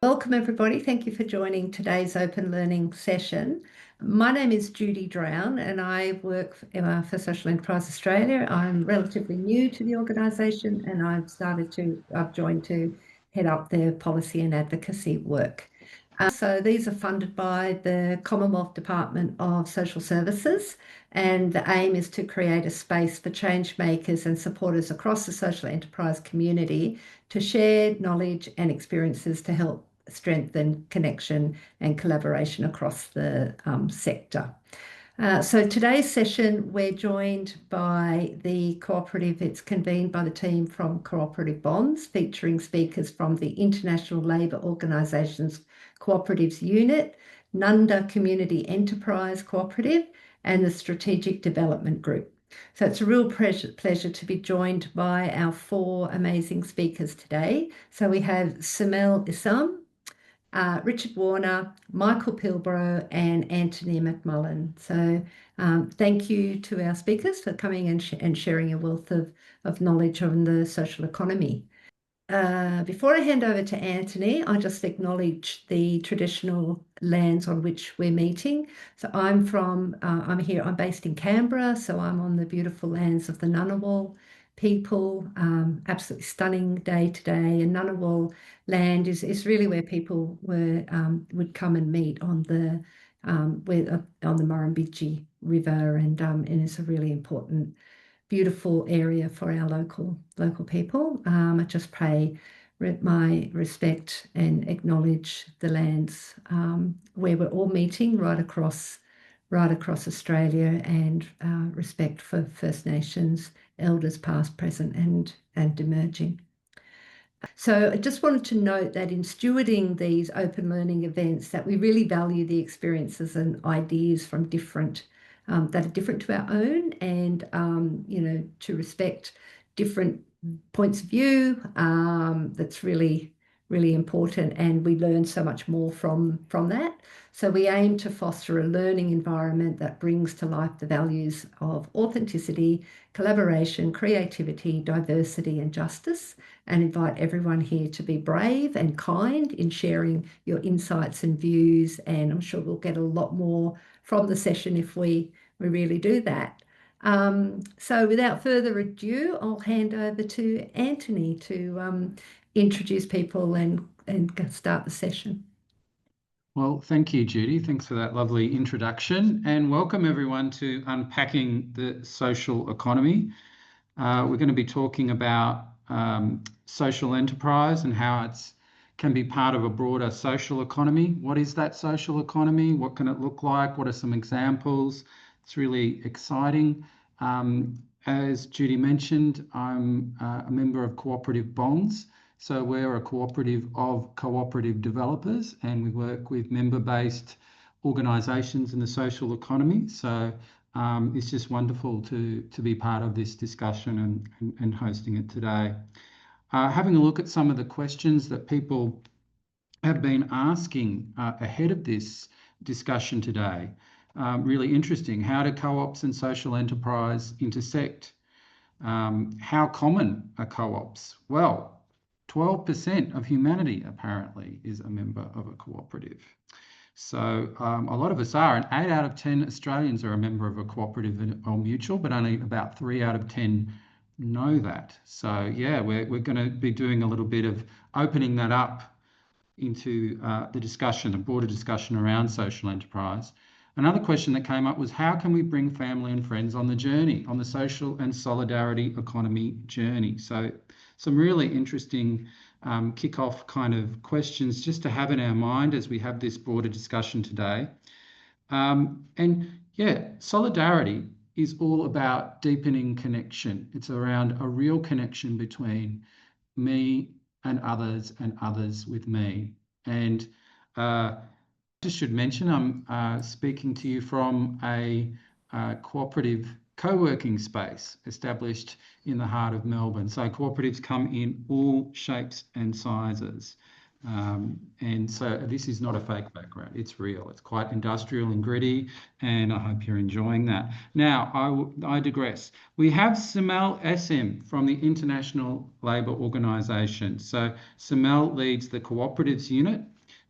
Welcome everybody. Thank you for joining today's open learning session. My name is Judy Drown and I work for Social Enterprise Australia. I'm relatively new to the organisation and I've joined to head up their policy and advocacy work. So these are funded by the Commonwealth Department of Social Services, and the aim is to create a space for change makers and supporters across the social enterprise community to share knowledge and experiences to help strengthen connection and collaboration across the sector. So today's session, we're joined by the cooperative. It's convened by the team from Co-operative Bonds, featuring speakers from the International Labour Organisation's Cooperatives Unit, Nunda Community Enterprise Cooperative, and the Strategic Development Group. So it's a real pleasure to be joined by our four amazing speakers today. So we have Samel Issam, Richard Warner, Michael Pilbrow, and Anthony McMullen. So thank you to our speakers for coming and sharing a wealth of knowledge on the social economy. Before I hand over to Anthony, I just acknowledge the traditional lands on which we're meeting. So I'm based in Canberra, so I'm on the beautiful lands of the Ngunnawal people. Absolutely stunning day today, and Ngunnawal land is really where people would come and meet on the Murrumbidgee River, and it's a really important, beautiful area for our local people. I just pay my respect and acknowledge the lands where we're all meeting right across Australia, and respect for First Nations elders past, present and emerging. So I just wanted to note that in stewarding these open learning events, that we really value the experiences and ideas from that are different to our own, and to respect different points of view. That's really important, and we learn so much more from that. So we aim to foster a learning environment that brings to life the values of authenticity, collaboration, creativity, diversity, and justice, and invite everyone here to be brave and kind in sharing your insights and views. And I'm sure we'll get a lot more from the session if we really do that. So without further ado, I'll hand over to Anthony to introduce people and start the session. Well, thank you, Judy. Thanks for that lovely introduction, and welcome everyone to Unpacking the Social Economy. We're going to be talking about social enterprise and how it can be part of a broader social economy. What is that social economy? What can it look like? What are some examples? It's really exciting. As Judy mentioned, I'm a member of Co-operative Bonds. So we're a cooperative of cooperative developers, and we work with member-based organisations in the social economy. So it's just wonderful to be part of this discussion and hosting it today. Having a look at some of the questions that people have been asking ahead of this discussion today. Really interesting. How do co-ops and social enterprise intersect? How common are co-ops? Well, 12% of humanity apparently is a member of a cooperative. So a lot of us are, and 8 out of 10 Australians are a member of a cooperative or mutual, but only about 3 out of 10 know that. So yeah, we're going to be doing a little bit of opening that up into the discussion, a broader discussion around social enterprise. Another question that came up was, how can we bring family and friends on the journey, on the social and solidarity economy journey? So some really interesting kick-off kind of questions just to have in our mind as we have this broader discussion today. And yeah, solidarity is all about deepening connection. It's around a real connection between me and others with me. And I just should mention I'm speaking to you from a cooperative co-working space established in the heart of Melbourne. So cooperatives come in all shapes and sizes. And so this is not a fake background, it's real. It's quite industrial and gritty, and I hope you're enjoying that. Now, I digress. We have Samel Issam from the International Labour Organisation. So Samel leads the Cooperatives Unit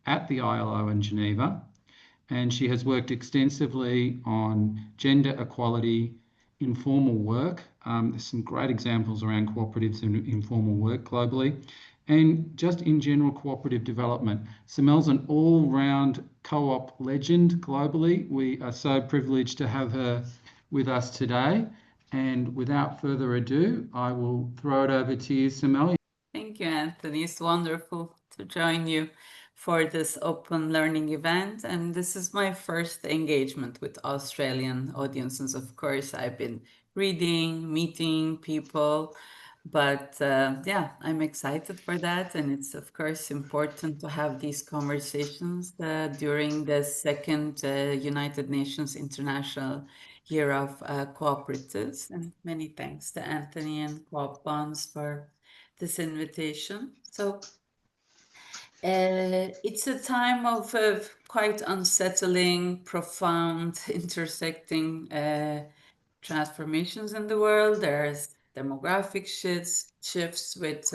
at the ILO in Geneva, and she has worked extensively on gender equality, informal work. There's some great examples around cooperatives and informal work globally, and just in general cooperative development. Semel's an all-round co-op legend globally. We are so privileged to have her with us today. And without further ado, I will throw it over to you, Semel. Thank you, Anthony. It's wonderful to join you for this open learning event. And this is my first engagement with Australian audiences. Of course, I've been reading, meeting people, but yeah, I'm excited for that. And it's, of course, important to have these conversations during the second United Nations International Year of Cooperatives. And many thanks to Anthony and Co-op Bonds for this invitation. So it's a time of quite unsettling, profound, intersecting transformations in the world. There's demographic shifts with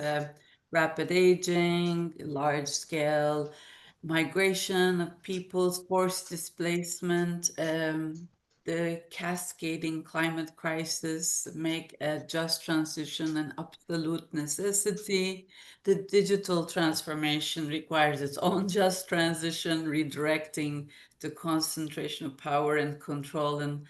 rapid aging, large scale migration of peoples, forced displacement, the cascading climate crisis make a just transition an absolute necessity. The digital transformation requires its own just transition, redirecting the concentration of power and control and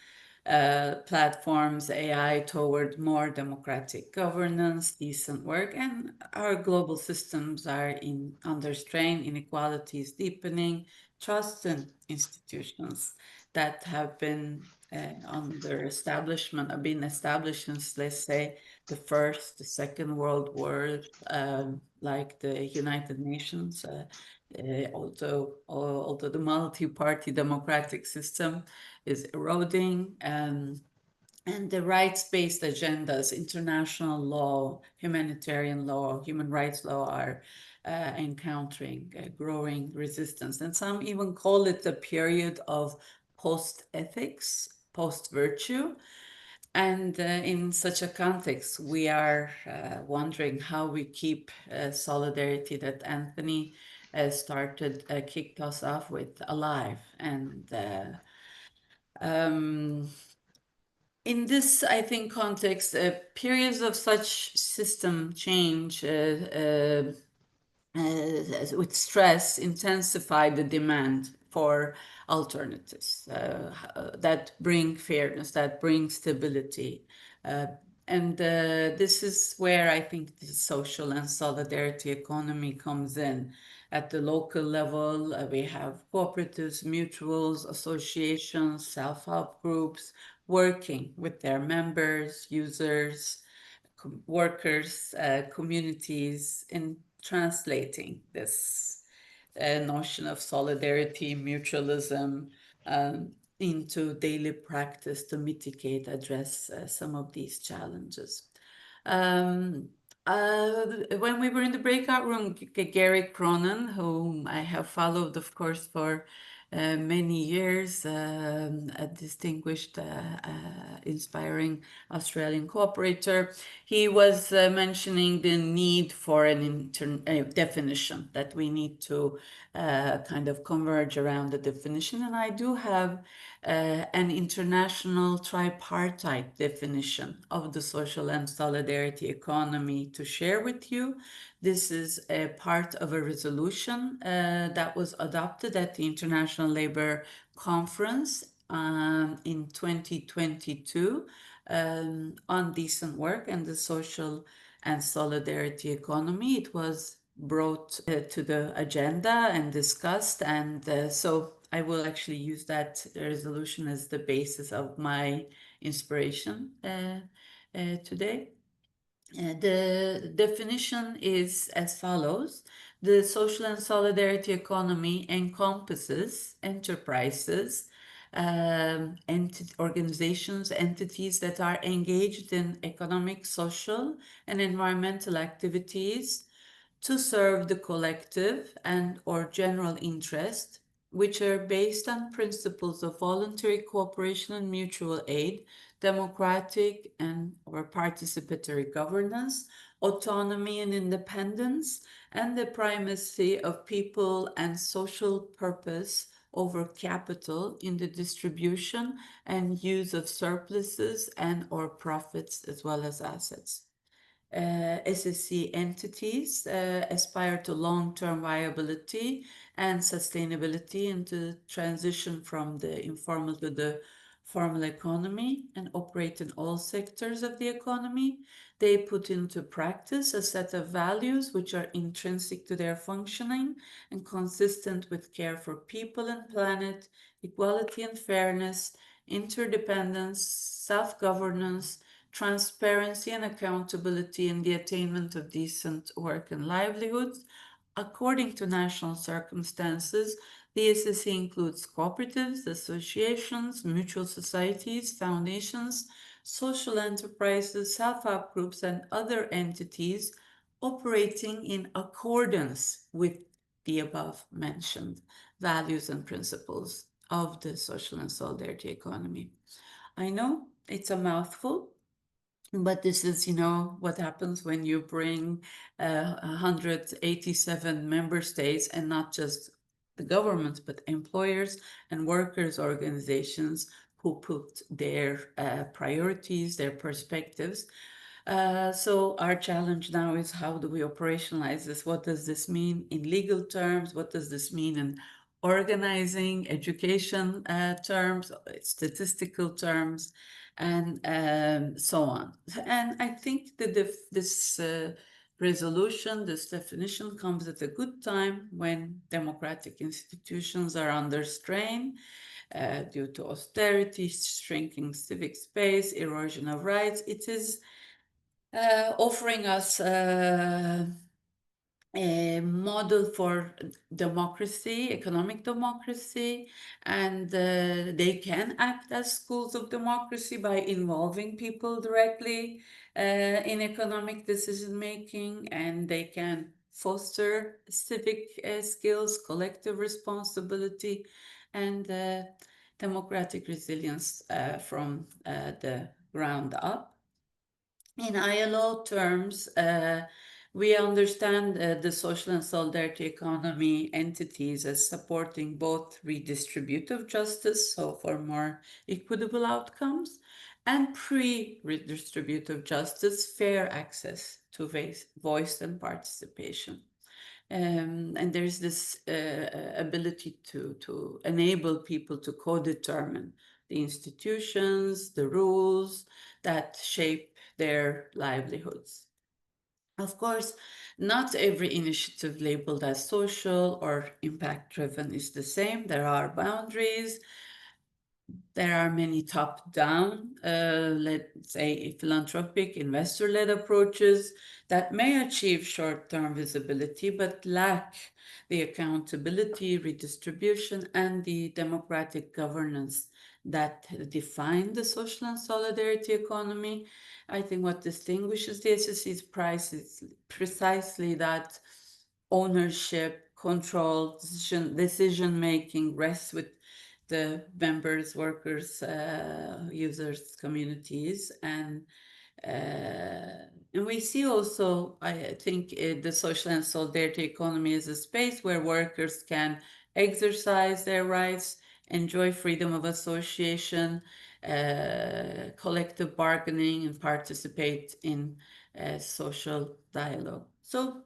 platforms, AI toward more democratic governance, decent work, and our global systems are under strain, inequality is deepening, trust in institutions that have been under establishment, have been established since, let's say, the First, the Second World War, like the United Nations, although the multi-party democratic system is eroding, and the rights-based agendas, international law, humanitarian law, human rights law are encountering growing resistance. And some even call it a period of post-ethics, post-virtue. And in such a context, we are wondering how we keep solidarity that Anthony kicked us off with alive. And in this, I think, context, periods of such system change with stress intensify the demand for alternatives that bring fairness, that bring stability. And this is where I think the social and solidarity economy comes in. At the local level, we have cooperatives, mutuals, associations, self-help groups working with their members, users, workers, communities in translating this notion of solidarity, mutualism into daily practice to mitigate, address some of these challenges. When we were in the breakout room, Gary Cronin, whom I have followed, of course, for many years, a distinguished, inspiring Australian cooperator, he was mentioning the need for a definition, that we need to kind of converge around the definition. And I do have an international tripartite definition of the social and solidarity economy to share with you. This is a part of a resolution that was adopted at the International Labour Conference in 2022 on decent work and the social and solidarity economy. It was brought to the agenda and discussed, and so I will actually use that resolution as the basis of my inspiration today. The definition is as follows. The social and solidarity economy encompasses enterprises, organizations, entities that are engaged in economic, social, and environmental activities to serve the collective and or general interest, which are based on principles of voluntary cooperation and mutual aid, democratic and or participatory governance, autonomy and independence, and the primacy of people and social purpose over capital in the distribution and use of surpluses and or profits as well as assets. SSC entities aspire to long-term viability and sustainability and to transition from the informal to the formal economy and operate in all sectors of the economy. They put into practice a set of values which are intrinsic to their functioning and consistent with care for people and planet, equality and fairness, interdependence, self-governance, transparency and accountability in the attainment of decent work and livelihoods. According to national circumstances, the SSC includes cooperatives, associations, mutual societies, foundations, social enterprises, self-help groups, and other entities operating in accordance with the above mentioned values and principles of the social and solidarity economy. I know it's a mouthful, but this is, what happens when you bring 187 member states and not just the government, but employers and workers' organizations who put their priorities, their perspectives. So our challenge now is how do we operationalize this? What does this mean in legal terms? What does this mean in organizing, education terms, statistical terms, and so on? And I think that this resolution, this definition comes at a good time when democratic institutions are under strain due to austerity, shrinking civic space, erosion of rights. It is offering us a model for democracy, economic democracy, and they can act as schools of democracy by involving people directly in economic decision making, and they can foster civic skills, collective responsibility, and democratic resilience from the ground up. In ILO terms, we understand the social and solidarity economy entities as supporting both redistributive justice, so for more equitable outcomes, and pre-redistributive justice, fair access to voice and participation. And there's this ability to enable people to co-determine the institutions, the rules that shape their livelihoods. Of course, not every initiative labeled as social or impact-driven is the same. There are boundaries. There are many top-down, let's say, philanthropic, investor-led approaches that may achieve short-term visibility but lack the accountability, redistribution, and the democratic governance that define the social and solidarity economy. I think what distinguishes the SSC is precisely that ownership, control, decision-making rests with the members, workers, users, communities, and we see also, I think, the social and solidarity economy is a space where workers can exercise their rights, enjoy freedom of association, collective bargaining, and participate in social dialogue. So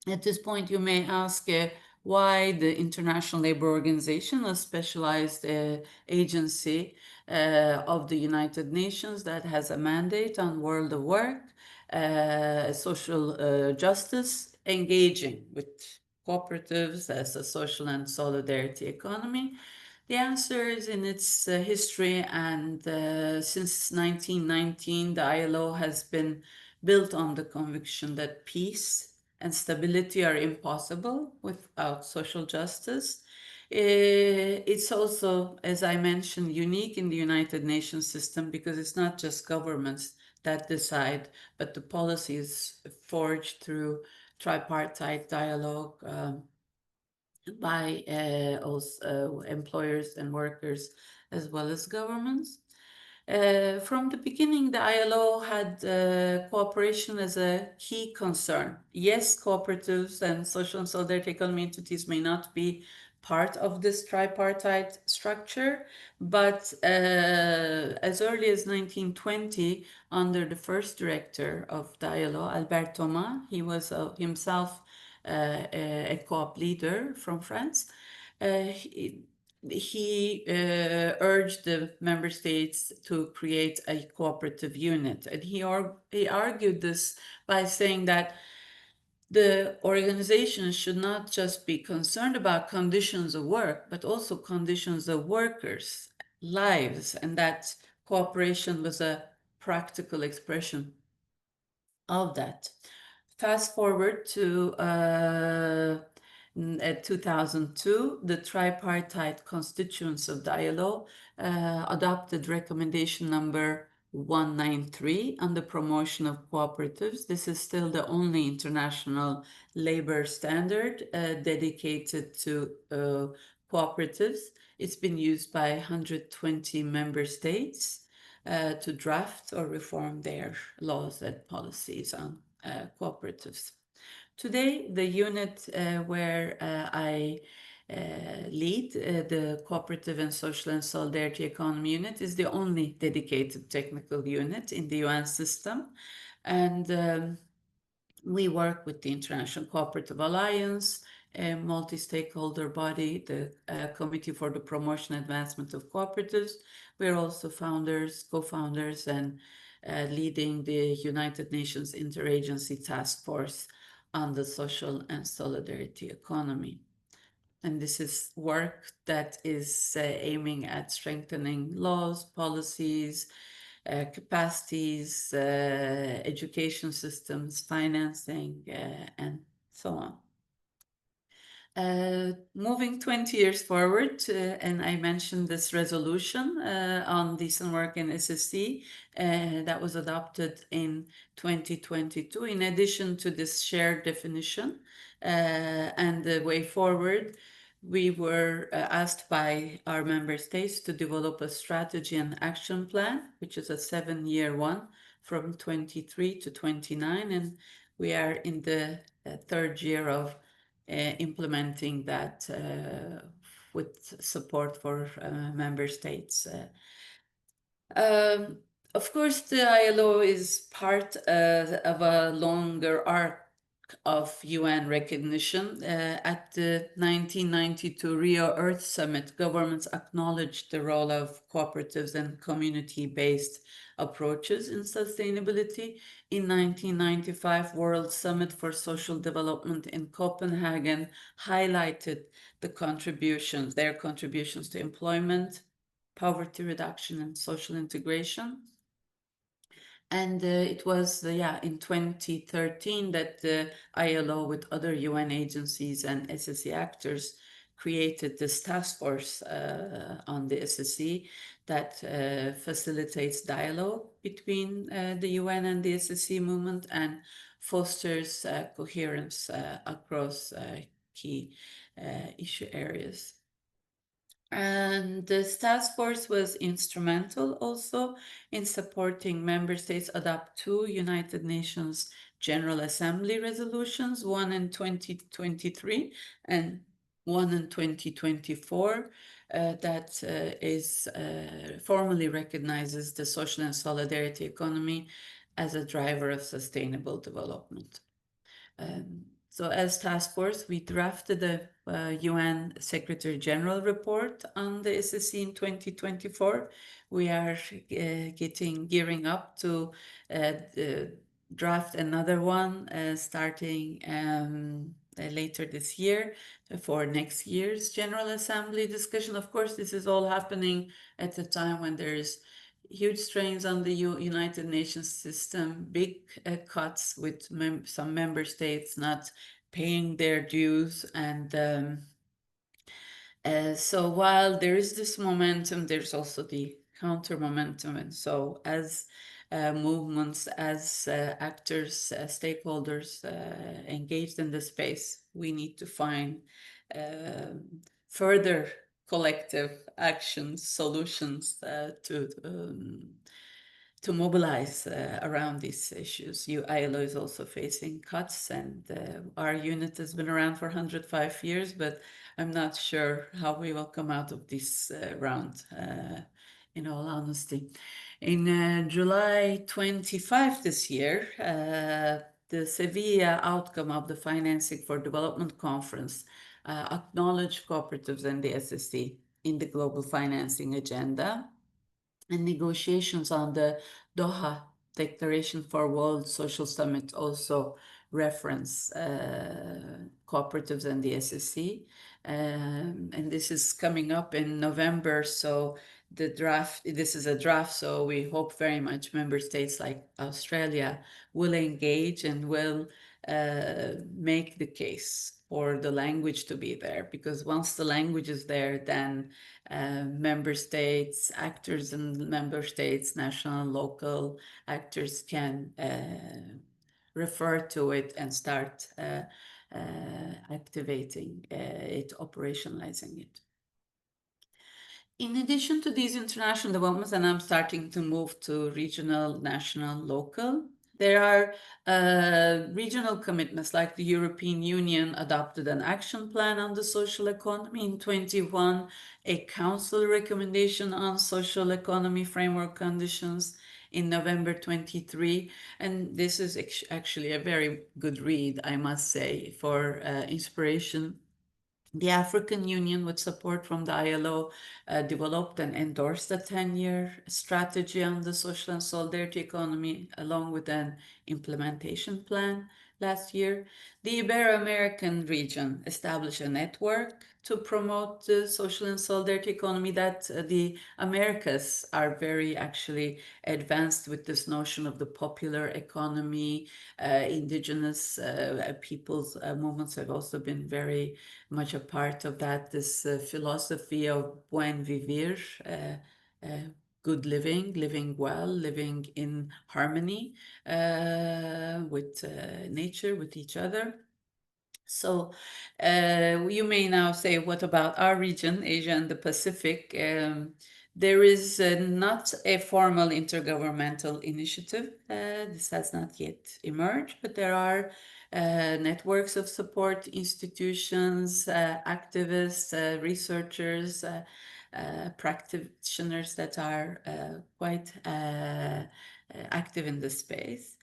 at this point, you may ask why the International Labour Organization, a specialized agency of the United Nations that has a mandate on world of work, social justice, engaging with cooperatives as a social and solidarity economy. The answer is in its history, and since 1919, the ILO has been built on the conviction that peace and stability are impossible without social justice. It's also, as I mentioned, unique in the United Nations system because it's not just governments that decide, but the policy is forged through tripartite dialogue by also employers and workers as well as governments. From the beginning, the ILO had cooperation as a key concern. Yes, cooperatives and social and solidarity economy entities may not be part of this tripartite structure, but as early as 1920, under the first director of the ILO, Albert Thomas, he was himself a co-op leader from France. He urged the member states to create a cooperative unit. And he argued this by saying that the organizations should not just be concerned about conditions of work, but also conditions of workers' lives, and that cooperation was a practical expression of that. Fast forward to 2002, the tripartite constituents of the ILO adopted recommendation number 193 on the promotion of cooperatives. This is still the only international labor standard dedicated to cooperatives. It's been used by 120 member states to draft or reform their laws and policies on cooperatives. Today, the unit where I lead, the Cooperative and Social and Solidarity Economy Unit, is the only dedicated technical unit in the UN system. And we work with the International Cooperative Alliance, a multi-stakeholder body, the Committee for the Promotion and Advancement of Cooperatives. We're also founders, co-founders, and leading the United Nations Interagency Task Force on the Social and Solidarity Economy. And this is work that is aiming at strengthening laws, policies, capacities, education systems, financing, and so on. Moving 20 years forward, and I mentioned this resolution on decent work in SSC that was adopted in 2022. In addition to this shared definition and the way forward, we were asked by our member states to develop a strategy and action plan, which is a 7-year one from 23 to 29. And we are in the third year of implementing that with support for member states. Of course, the ILO is part of a longer arc of UN recognition. At the 1992 Rio Earth Summit, governments acknowledged the role of cooperatives and community-based approaches in sustainability. In 1995, World Summit for Social Development in Copenhagen highlighted their contributions to employment, poverty reduction, and social integration. And it was in 2013 that the ILO with other UN agencies and SSE actors created this task force on the SSE that facilitates dialogue between the UN and the SSE movement and fosters coherence across key issue areas. And this task force was instrumental also in supporting member states adopt 2 United Nations General Assembly resolutions, one in 2023 and one in 2024, that formally recognizes the social and solidarity economy as a driver of sustainable development. So as task force, we drafted a UN Secretary General report on the SSC in 2024. We are gearing up to draft another one starting later this year for next year's General Assembly discussion. Of course, this is all happening at a time when there's huge strains on the United Nations system, big cuts with some member states not paying their dues. And so while there is this momentum, there's also the counter momentum. And so as movements, as actors, stakeholders engaged in this space, we need to find further collective actions, solutions to mobilize around these issues. ILO is also facing cuts, and our unit has been around for 105 years, but I'm not sure how we will come out of this round, in all honesty. In July 25 this year, the Sevilla outcome of the Financing for Development Conference acknowledged cooperatives and the SSC in the global financing agenda, and negotiations on the Doha Declaration for World Social Summit also reference cooperatives and the SSC. And this is coming up in November, so this is a draft, so we hope very much member states like Australia will engage and will make the case for the language to be there, because once the language is there, then member states, actors in member states, national and local actors can refer to it and start activating it, operationalizing it. In addition to these international developments, and I'm starting to move to regional, national, local, there are regional commitments, like the European Union adopted an action plan on the social economy in 21, a council recommendation on social economy framework conditions in November 23, and this is actually a very good read, I must say, for inspiration. The African Union, with support from the ILO, developed and endorsed a 10-year strategy on the social and solidarity economy, along with an implementation plan last year. The Ibero-American region established a network to promote the social and solidarity economy. That the Americas are very actually advanced with this notion of the popular economy. Indigenous peoples' movements have also been very much a part of that, this philosophy of buen vivir, good living, living well, living in harmony with nature, with each other. So you may now say, what about our region, Asia and the Pacific? There is not a formal intergovernmental initiative. This has not yet emerged, but there are networks of support, institutions, activists, researchers, practitioners that are quite active in this space.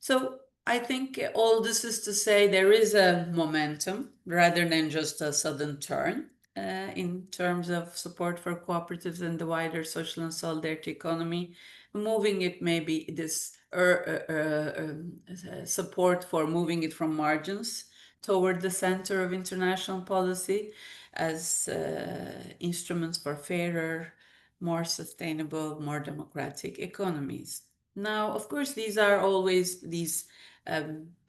So I think all this is to say there is a momentum rather than just a sudden turn in terms of support for cooperatives and the wider social and solidarity economy. Moving it, maybe this support for moving it from margins toward the center of international policy as instruments for fairer, more sustainable, more democratic economies. Now, of course, these are always these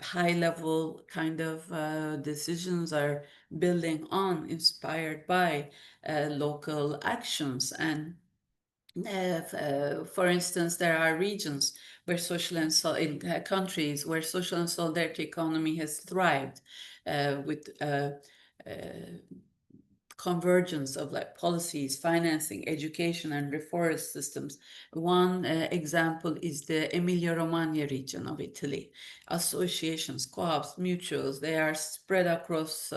high-level kind of decisions are building on, inspired by local actions. And for instance, there are regions where social and in countries where social and solidarity economy has thrived with convergence of like policies, financing, education, and referral systems. One example is the Emilia-Romagna region of Italy. Associations, co-ops, mutuals, they are spread across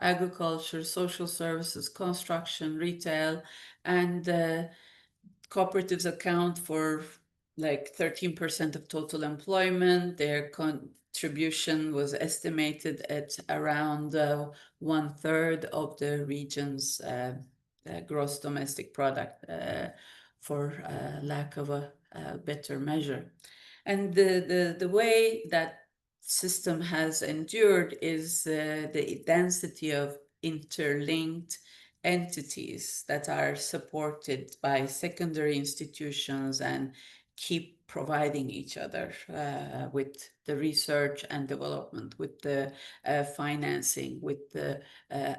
agriculture, social services, construction, retail, and cooperatives account for like 13% of total employment. Their contribution was estimated at around 1/3 of the region's gross domestic product, for lack of a better measure. And the way that system has endured is the density of interlinked entities that are supported by secondary institutions and keep providing each other with the research and development, with the financing, with the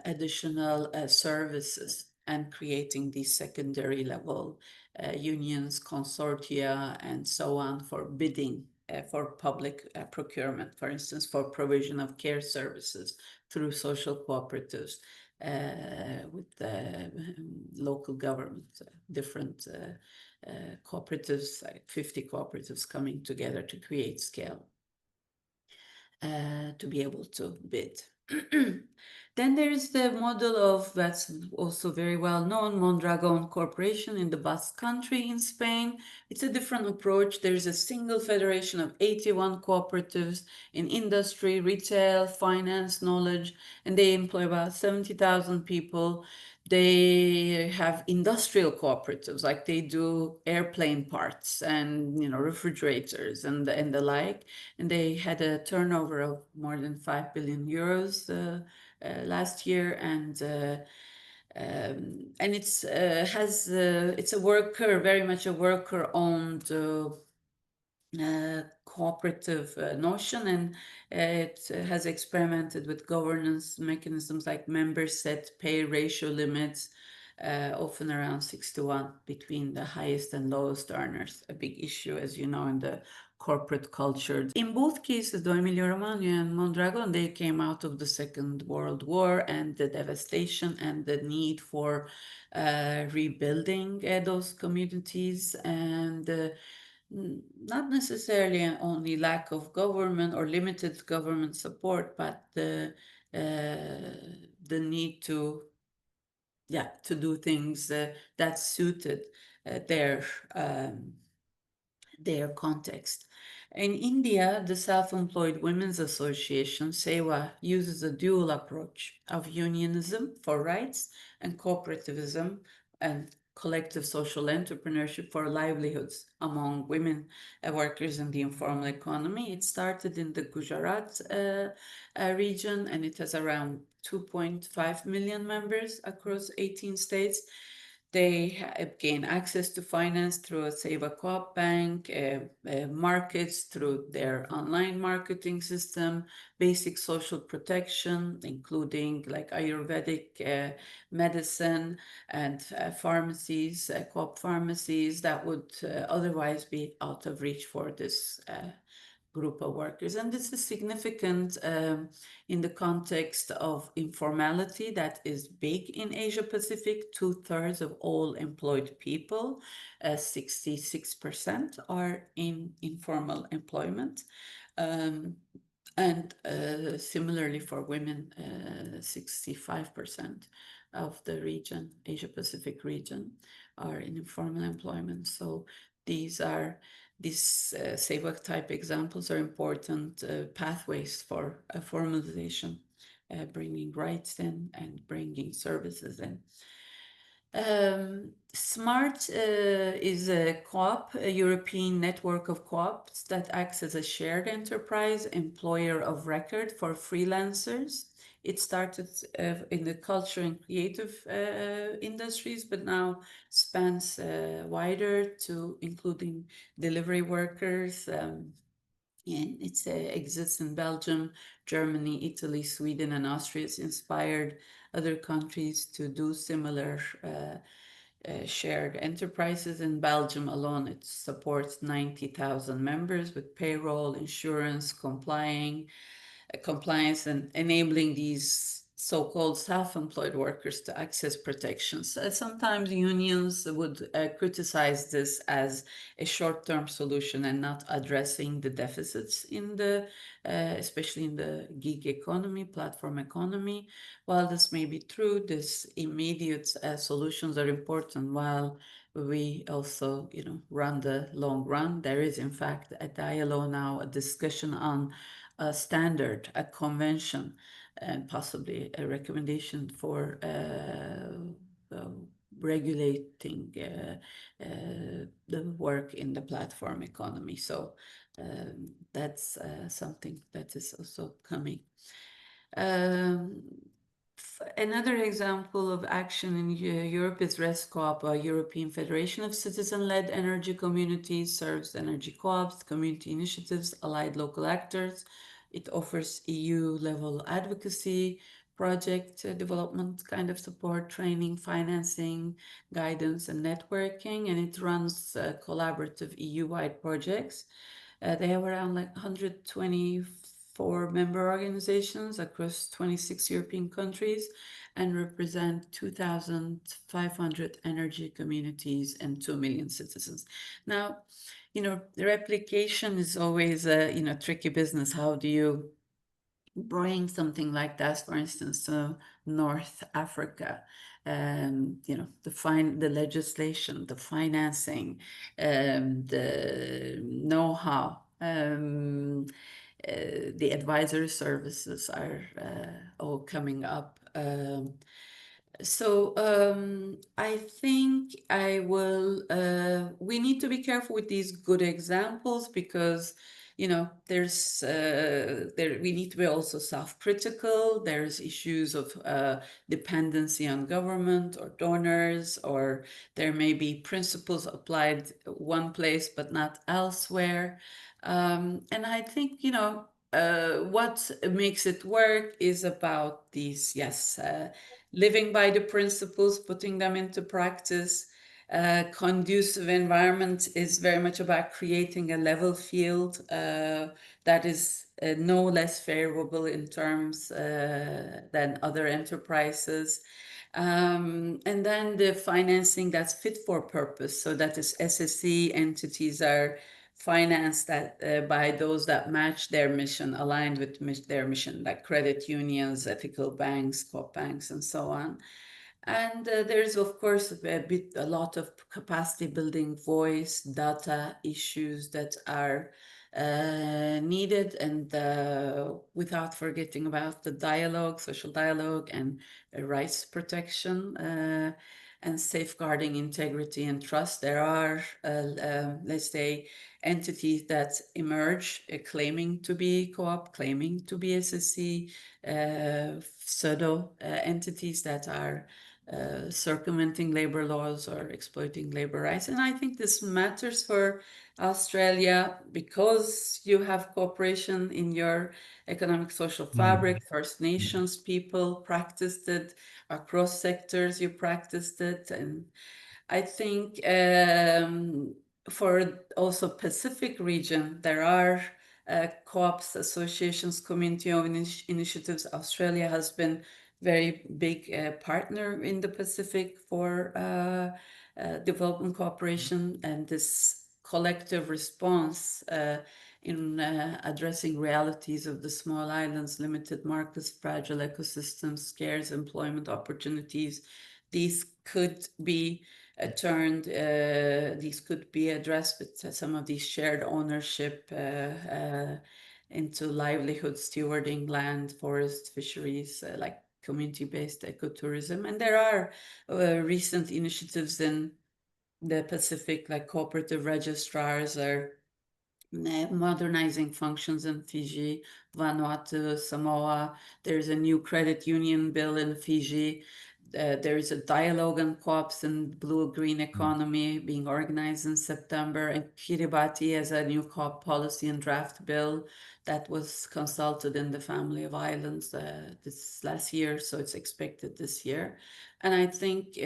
additional services, and creating these secondary level unions, consortia, and so on for bidding for public procurement, for instance, for provision of care services through social cooperatives. With local government, different cooperatives, like 50 cooperatives coming together to create scale to be able to bid. Then there is the model of, that's also very well known, Mondragon Corporation in the Basque Country in Spain. It's a different approach. There's a single federation of 81 cooperatives in industry, retail, finance, knowledge, and they employ about 70,000 people. They have industrial cooperatives, like they do airplane parts and refrigerators and the like. And they had a turnover of more than 5 billion euros last year, and it's it's a very much a worker-owned cooperative notion, and it has experimented with governance mechanisms like member set pay ratio limits, often around 6 to 1 between the highest and lowest earners, a big issue, as you know, in the corporate culture. In both cases, though, Emilia-Romagna and Mondragon, they came out of the Second World War and the devastation and the need for rebuilding those communities, and not necessarily only lack of government or limited government support, but the need to do things that suited their context. In India, the Self-Employed Women's Association, SEWA, uses a dual approach of unionism for rights and cooperativism and collective social entrepreneurship for livelihoods among women workers in the informal economy. It started in the Gujarat region, and it has around 2.5 million members across 18 states. They gain access to finance through a Seva Co-op bank, markets through their online marketing system, basic social protection, including like Ayurvedic medicine and pharmacies, co-op pharmacies that would otherwise be out of reach for this group of workers. And this is significant in the context of informality that is big in Asia Pacific. 2/3 of all employed people, 66%, are in informal employment. And similarly for women, 65% of the region, Asia Pacific region, are in informal employment. So these SEWA type examples are important pathways for formalization, bringing rights in and bringing services in. SMART is a co-op, a European network of co-ops that acts as a shared enterprise employer of record for freelancers. It started in the culture and creative industries, but now spans wider to including delivery workers. And it exists in Belgium, Germany, Italy, Sweden, and Austria. It's inspired other countries to do similar shared enterprises. In Belgium alone, it supports 90,000 members with payroll, insurance, compliance, and enabling these so-called self-employed workers to access protections. Sometimes unions would criticize this as a short-term solution and not addressing the deficits in the, especially in the gig economy, platform economy. While this may be true, these immediate solutions are important while we also, run the long run. There is, in fact, at ILO now a discussion on a standard, a convention, and possibly a recommendation for regulating the work in the platform economy. So that's something that is also coming. Another example of action in Europe is ResCoop, a European Federation of Citizen-led Energy Communities, serves energy co-ops, community initiatives, allied local actors. It offers EU-level advocacy, project development kind of support, training, financing, guidance, and networking, and it runs collaborative EU-wide projects. They have around like 125 for member organizations across 26 European countries and represent 2,500 energy communities and 2 million citizens. Now, the replication is always a tricky business. How do you bring something like that, for instance, to North Africa? The legislation, the financing, the know-how, the advisory services are all coming up. I think we need to be careful with these good examples because, we need to be also self-critical. There's issues of dependency on government or donors, or there may be principles applied one place but not elsewhere. And I think, what makes it work is about these, living by the principles, putting them into practice. Conducive environment is very much about creating a level field that is no less favorable in terms than other enterprises. And then the financing that's fit for purpose. So that is SSE entities are financed by those that match their mission, aligned with their mission, like credit unions, ethical banks, co-op banks, and so on. And there's, of course, a lot of capacity building, voice, data issues that are needed, and without forgetting about the dialogue, social dialogue, and rights protection, and safeguarding integrity and trust. There are, let's say, entities that emerge claiming to be co-op, claiming to be SSC, pseudo entities that are circumventing labor laws or exploiting labor rights. And I think this matters for Australia because you have cooperation in your economic social fabric. First Nations people practiced it across sectors, you practiced it. And I think for also Pacific region, there are co-ops, associations, community-owned initiatives. Australia has been very big partner in the Pacific for development cooperation, and this collective response in addressing realities of the small islands, limited markets, fragile ecosystems, scarce employment opportunities. These could be these could be addressed with some of these shared ownership into livelihood stewarding, land, forest, fisheries, like community-based ecotourism. And there are recent initiatives in the Pacific, like cooperative registrars are modernizing functions in Fiji, Vanuatu, Samoa. There's a new credit union bill in Fiji. There is a dialogue on co-ops and blue-green economy being organized in September, and Kiribati has a new co-op policy and draft bill that was consulted in the Family of Islands this last year, so it's expected this year. And I think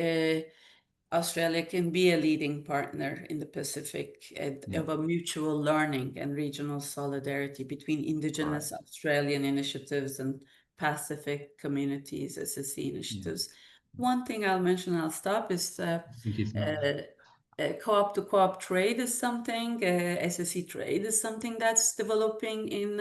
Australia can be a leading partner in the Pacific of a mutual learning and regional solidarity between Indigenous Australian initiatives and Pacific communities, SSC initiatives. One thing I'll mention, I'll stop, is co-op to co-op trade is something, SSC trade is something that's developing in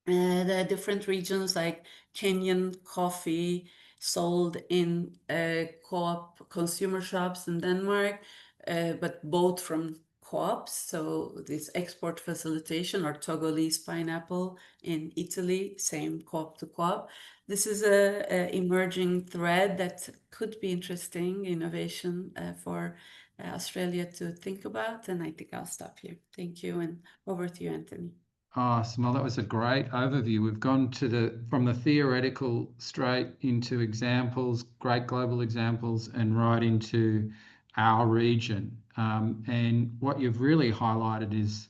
the different regions, like Kenyan coffee sold in co-op consumer shops in Denmark, but both from co-ops. So this export facilitation, or Togolese pineapple in Italy, same co-op to co-op. This is a emerging thread that could be interesting innovation for Australia to think about. And I think I'll stop here. Thank you, and over to you, Anthony. Simone, that was a great overview. We've gone from the theoretical straight into examples, great global examples, and right into our region. And what you've really highlighted is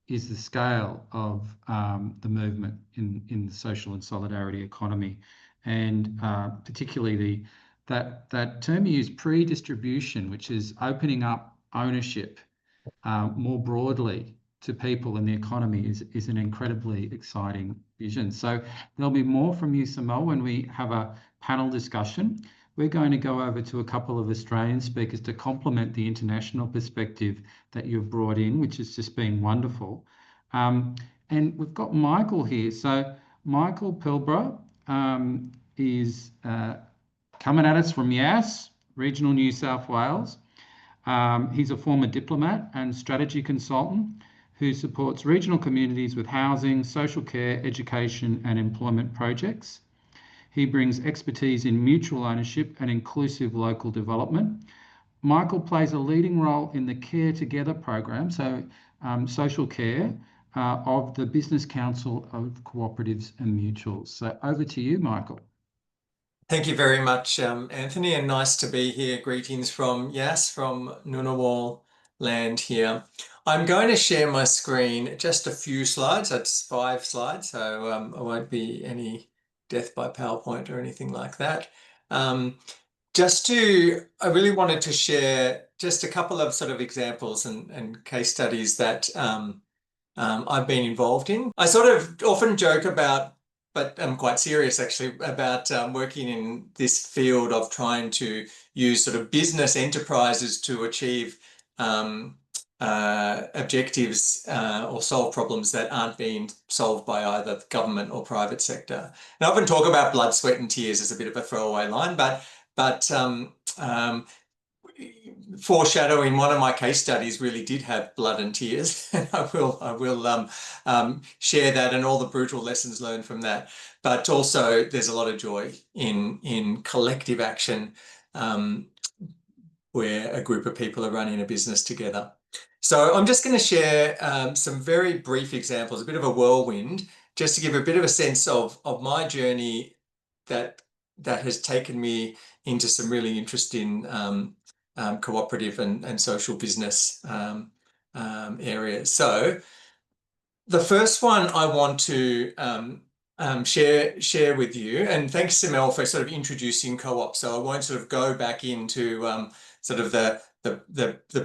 the scale of the movement in the social and solidarity economy, and particularly that term you use, pre-distribution, which is opening up ownership more broadly to people and the economy is an incredibly exciting vision. So there'll be more from you, Simone, when we have a panel discussion. We're going to go over to a couple of Australian speakers to complement the international perspective that you've brought in, which has just been wonderful. And we've got Michael here. So Michael Pilbara is coming at us from Yass, regional New South Wales. He's a former diplomat and strategy consultant who supports regional communities with housing, social care, education and employment projects. He brings expertise in mutual ownership and inclusive local development. Michael plays a leading role in the Care Together program, so social care, of the Business Council of Cooperatives and Mutuals. So over to you, Michael. Thank you very much, Anthony, and nice to be here. Greetings from Yass, from Ngunnawal land here. I'm going to share my screen, just a few slides. That's 5 slides, so I won't be any death by PowerPoint or anything like that. I really wanted to share just a couple of sort of examples and case studies that I've been involved in. I sort of often joke about, but I'm quite serious actually, about working in this field of trying to use sort of business enterprises to achieve objectives or solve problems that aren't being solved by either the government or private sector. And I often talk about blood, sweat and tears as a bit of a throwaway line, but foreshadowing, one of my case studies really did have blood and tears, and I will share that and all the brutal lessons learned from that. But also, there's a lot of joy in collective action where a group of people are running a business together. So I'm just going to share some very brief examples, a bit of a whirlwind, just to give a bit of a sense of my journey that has taken me into some really interesting cooperative and social business areas. So the first one I want to share with you, and thanks Simel for sort of introducing co-op. So I won't sort of go back into sort of the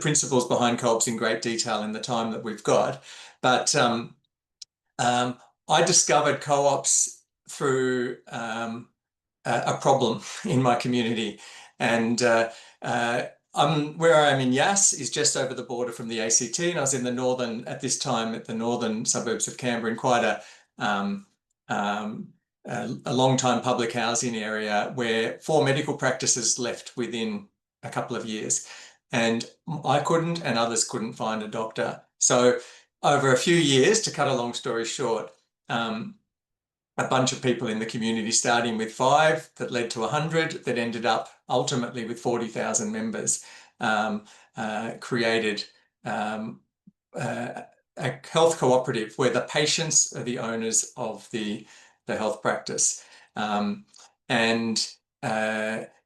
principles behind co-ops in great detail in the time that we've got, but I discovered co-ops through a problem in my community, and where I am in Yass is just over the border from the ACT, and I was in the northern, at this time, at the northern suburbs of Canberra, in quite a long-time public housing area where 4 medical practices left within a couple of years, and I couldn't, and others couldn't find a doctor. So over a few years, to cut a long story short, a bunch of people in the community, starting with 5 that led to 100 that ended up ultimately with 40,000 members, created a health cooperative where the patients are the owners of the health practice. And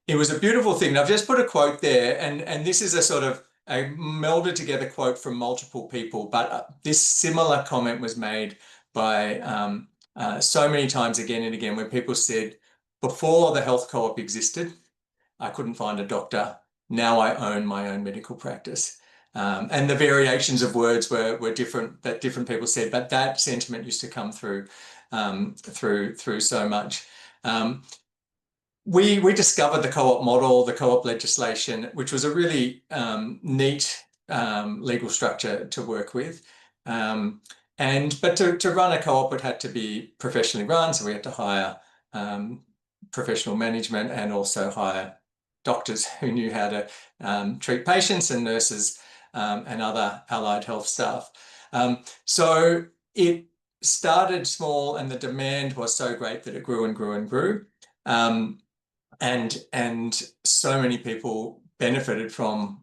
it was a beautiful thing. I've just put a quote there, and this is a sort of a melded together quote from multiple people, but this similar comment was made by so many times again and again, where people said, before the health co-op existed, I couldn't find a doctor. Now I own my own medical practice. And the variations of words were different, that different people said, but that sentiment used to come through through so much. We discovered the co-op model, the co-op legislation, which was a really neat legal structure to work with. But to run a co-op, it had to be professionally run, so we had to hire professional management and also hire doctors who knew how to treat patients, and nurses and other allied health staff. So it started small, and the demand was so great that it grew and grew and grew. And so many people benefited from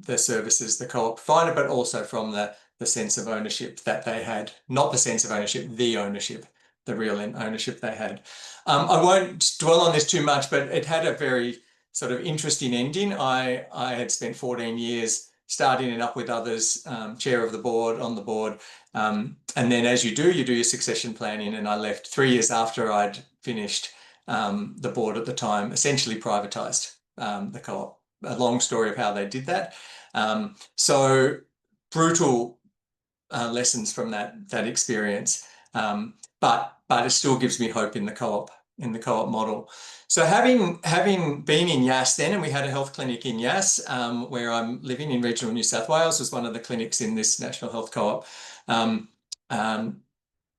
the services the co-op provided, but also from the sense of ownership that they had. Not the sense of ownership, the ownership, the real ownership they had. I won't dwell on this too much, but it had a very sort of interesting ending. I had spent 14 years starting it up with others, chair of the board, on the board. And then as you do your succession planning, and I left 3 years after I'd finished the board at the time, essentially privatized the co-op. A long story of how they did that. So brutal lessons from that experience, but it still gives me hope in the co-op model. So having been in Yass then, and we had a health clinic in Yass, where I'm living in regional New South Wales, was one of the clinics in this national health co-op.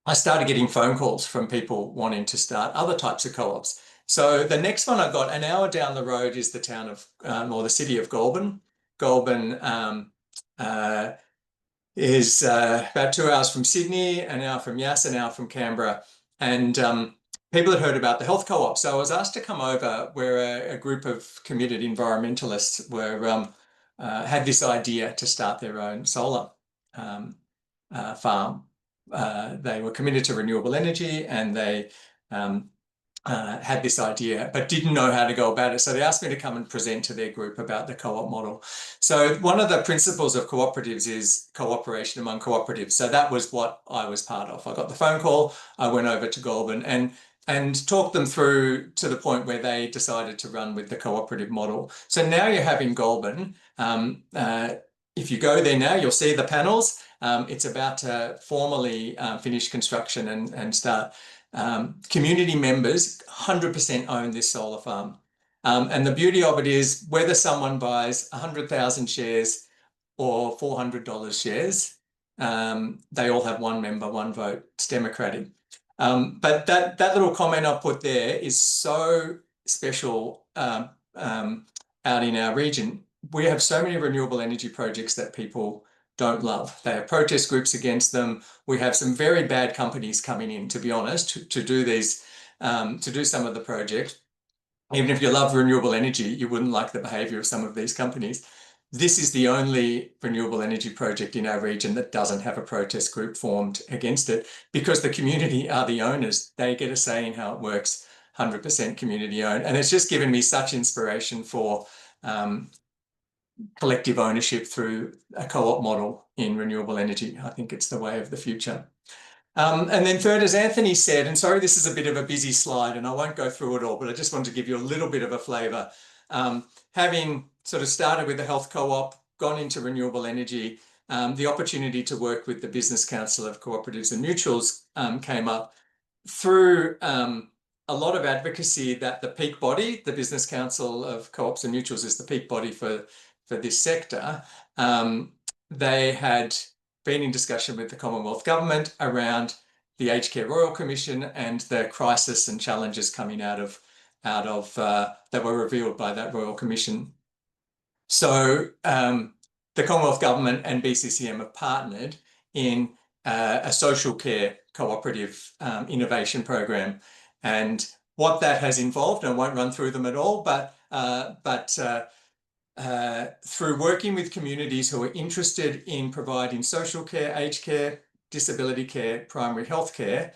I started getting phone calls from people wanting to start other types of co-ops. So the next one I got, an hour down the road, is the town of, or the city of Goulburn. Goulburn is about 2 hours from Sydney, an hour from Yass, an hour from Canberra. And people had heard about the health co-op. So I was asked to come over, where a group of committed environmentalists had this idea to start their own solar farm. They were committed to renewable energy, and they had this idea but didn't know how to go about it. So they asked me to come and present to their group about the co-op model. So one of the principles of cooperatives is cooperation among cooperatives. So that was what I was part of. I got the phone call, I went over to Goulburn and talked them through to the point where they decided to run with the cooperative model. So now you have in Goulburn, if you go there now, you'll see the panels. It's about to formally finish construction and start. Community members 100% own this solar farm. And the beauty of it is, whether someone buys 100,000 shares or $400 shares, they all have one member, one vote. It's democratic. But that little comment I put there is so special out in our region. We have so many renewable energy projects that people don't love. They have protest groups against them. We have some very bad companies coming in, to be honest, to do these, to do some of the projects. Even if you love renewable energy, you wouldn't like the behavior of some of these companies. This is the only renewable energy project in our region that doesn't have a protest group formed against it, because the community are the owners. They get a say in how it works, 100% community owned. And it's just given me such inspiration for collective ownership through a co-op model in renewable energy. I think it's the way of the future. And then third, as Anthony said, and sorry, this is a bit of a busy slide and I won't go through it all, but I just wanted to give you a little bit of a flavour. Having sort of started with the health co-op, gone into renewable energy, the opportunity to work with the Business Council of Cooperatives and Mutuals came up through a lot of advocacy that the peak body, the Business Council of Co-ops and Mutuals, is the peak body for this sector. They had been in discussion with the Commonwealth Government around the Aged Care Royal Commission and the crisis and challenges coming out of that were revealed by that Royal Commission. So the Commonwealth Government and BCCM have partnered in a social care cooperative innovation program, and what that has involved, and I won't run through them at all, but through working with communities who are interested in providing social care, aged care, disability care, primary health care,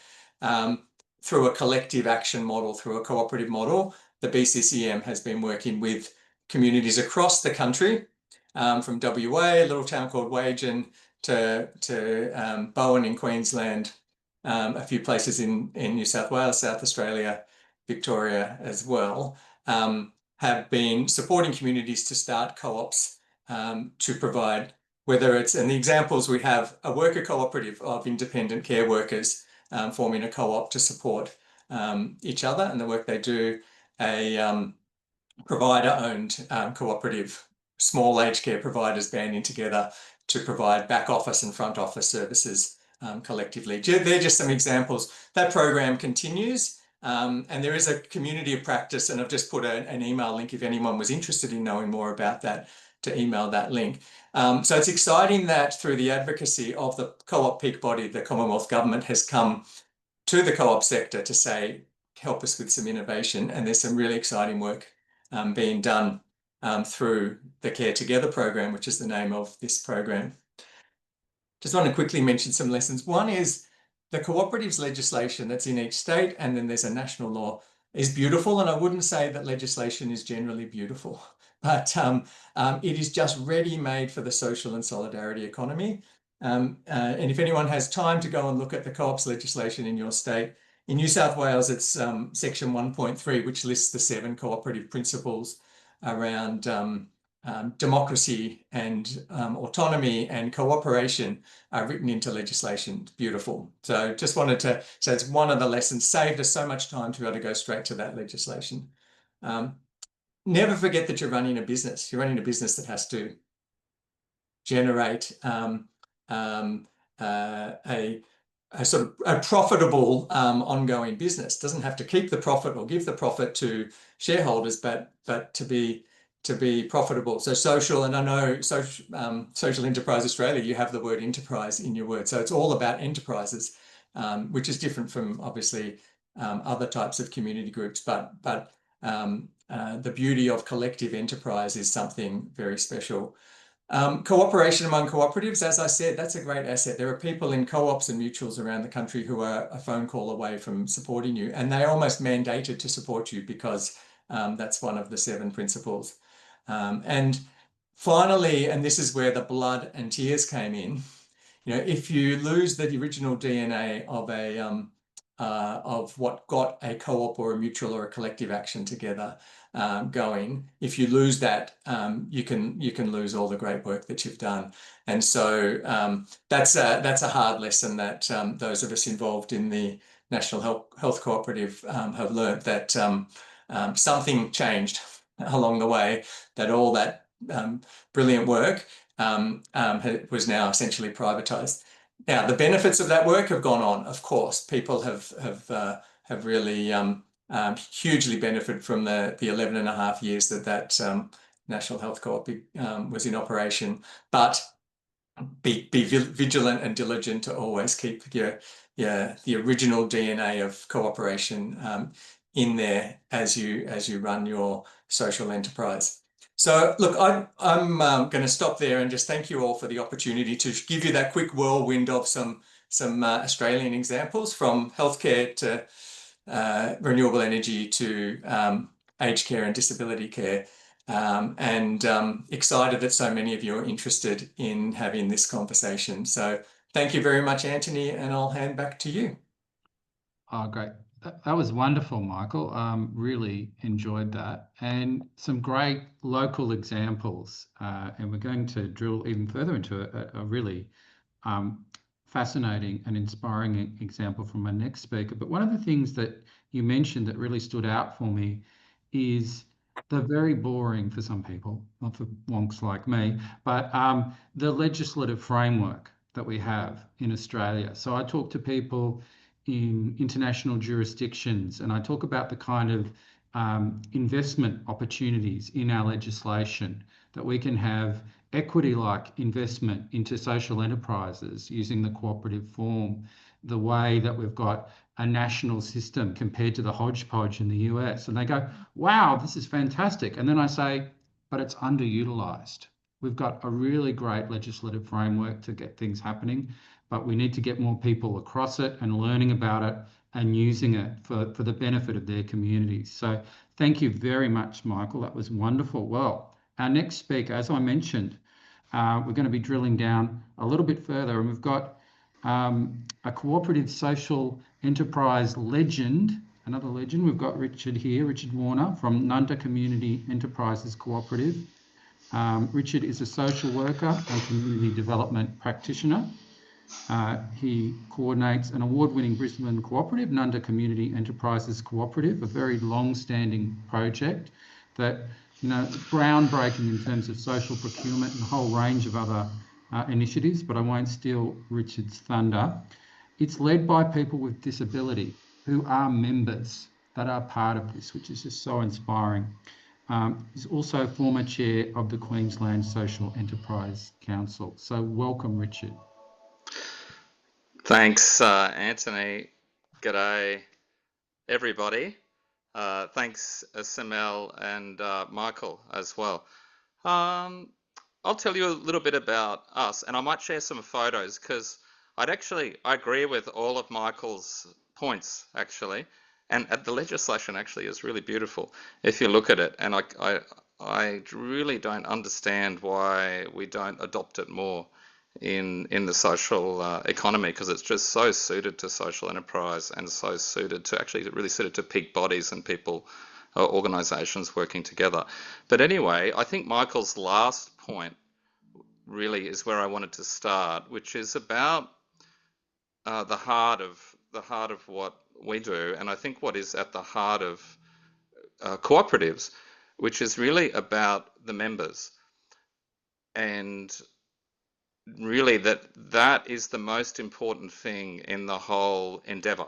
through a collective action model, through a cooperative model, the BCCM has been working with communities across the country, from WA, a little town called Wagen, to Bowen in Queensland, a few places in New South Wales, South Australia, Victoria as well, have been supporting communities to start co-ops to provide, whether it's, and the examples we have, a worker cooperative of independent care workers forming a co-op to support each other and the work they do, a provider-owned cooperative, small aged care providers banding together to provide back office and front office services collectively. They're just some examples. That program continues. And there is a community of practice, and I've just put an email link if anyone was interested in knowing more about that, to email that link. So it's exciting that through the advocacy of the co-op peak body, the Commonwealth Government has come to the co-op sector to say, help us with some innovation. And there's some really exciting work being done through the Care Together program, which is the name of this program. Just want to quickly mention some lessons. One is the cooperatives legislation that's in each state, and then there's a national law, is beautiful. And I wouldn't say that legislation is generally beautiful, but it is just ready-made for the social and solidarity economy. And if anyone has time to go and look at the co-ops legislation in your state, in New South Wales, it's section 1.3, which lists the 7 cooperative principles around democracy and autonomy and cooperation are written into legislation. It's beautiful. So just wanted to say it's one of the lessons, saved us so much time to be able to go straight to that legislation. Never forget that you're running a business. You're running a business that has to generate a sort of a profitable ongoing business. Doesn't have to keep the profit or give the profit to shareholders, but to be profitable. So social, and I know Social Enterprise Australia, you have the word enterprise in your word. So it's all about enterprises, which is different from obviously other types of community groups. But the beauty of collective enterprise is something very special. Cooperation among cooperatives, as I said, that's a great asset. There are people in co-ops and mutuals around the country who are a phone call away from supporting you, and they're almost mandated to support you because that's one of the 7 principles. And finally, and this is where the blood and tears came in, if you lose the original DNA of what got a co-op or a mutual or a collective action together going, if you lose that, you can lose all the great work that you've done. And so that's a hard lesson that those of us involved in the National Health Cooperative have learned, that something changed along the way, that all that brilliant work was now essentially privatized. Now, the benefits of that work have gone on, of course. People have really hugely benefited from the 11.5 years that National Health Co-op was in operation. But be vigilant and diligent to always keep the original DNA of cooperation in there as you run your social enterprise. So look, I'm going to stop there and just thank you all for the opportunity to give you that quick whirlwind of some Australian examples, from healthcare to renewable energy to aged care and disability care. And excited that so many of you are interested in having this conversation. So thank you very much, Anthony, and I'll hand back to you. Oh, great. That was wonderful, Michael. Really enjoyed that. And some great local examples. And we're going to drill even further into a really fascinating and inspiring example from my next speaker. But one of the things that you mentioned that really stood out for me is the very boring, for some people, not for wonks like me, but the legislative framework that we have in Australia. So I talk to people in international jurisdictions, and I talk about the kind of investment opportunities in our legislation, that we can have equity-like investment into social enterprises using the cooperative form, the way that we've got a national system compared to the hodgepodge in the US. And they go, wow, this is fantastic. And then I say, but it's underutilized. We've got a really great legislative framework to get things happening, but we need to get more people across it and learning about it and using it for the benefit of their communities. So thank you very much, Michael. That was wonderful. Well, our next speaker, as I mentioned, we're going to be drilling down a little bit further, and we've got a cooperative social enterprise legend, another legend. We've got Richard here, Richard Warner from Nunda Community Enterprises Cooperative. Richard is a social worker and community development practitioner. He coordinates an award-winning Brisbane cooperative, Nunda Community Enterprises Cooperative, a very long-standing project that, groundbreaking in terms of social procurement and a whole range of other initiatives, but I won't steal Richard's thunder. It's led by people with disability who are members that are part of this, which is just so inspiring. He's also former chair of the Queensland Social Enterprise Council. So welcome, Richard. Thanks, Anthony. G'day, everybody. Thanks, Simel and Michael as well. I'll tell you a little bit about us, and I might share some photos, because I agree with all of Michael's points, actually. And the legislation actually is really beautiful if you look at it. And I really don't understand why we don't adopt it more in the social economy, because it's just so suited to social enterprise and so suited to, actually really suited to peak bodies and people organisations working together. But anyway, I think Michael's last point really is where I wanted to start, which is about the heart of what we do, and I think what is at the heart of cooperatives, which is really about the members, and really that is the most important thing in the whole endeavour.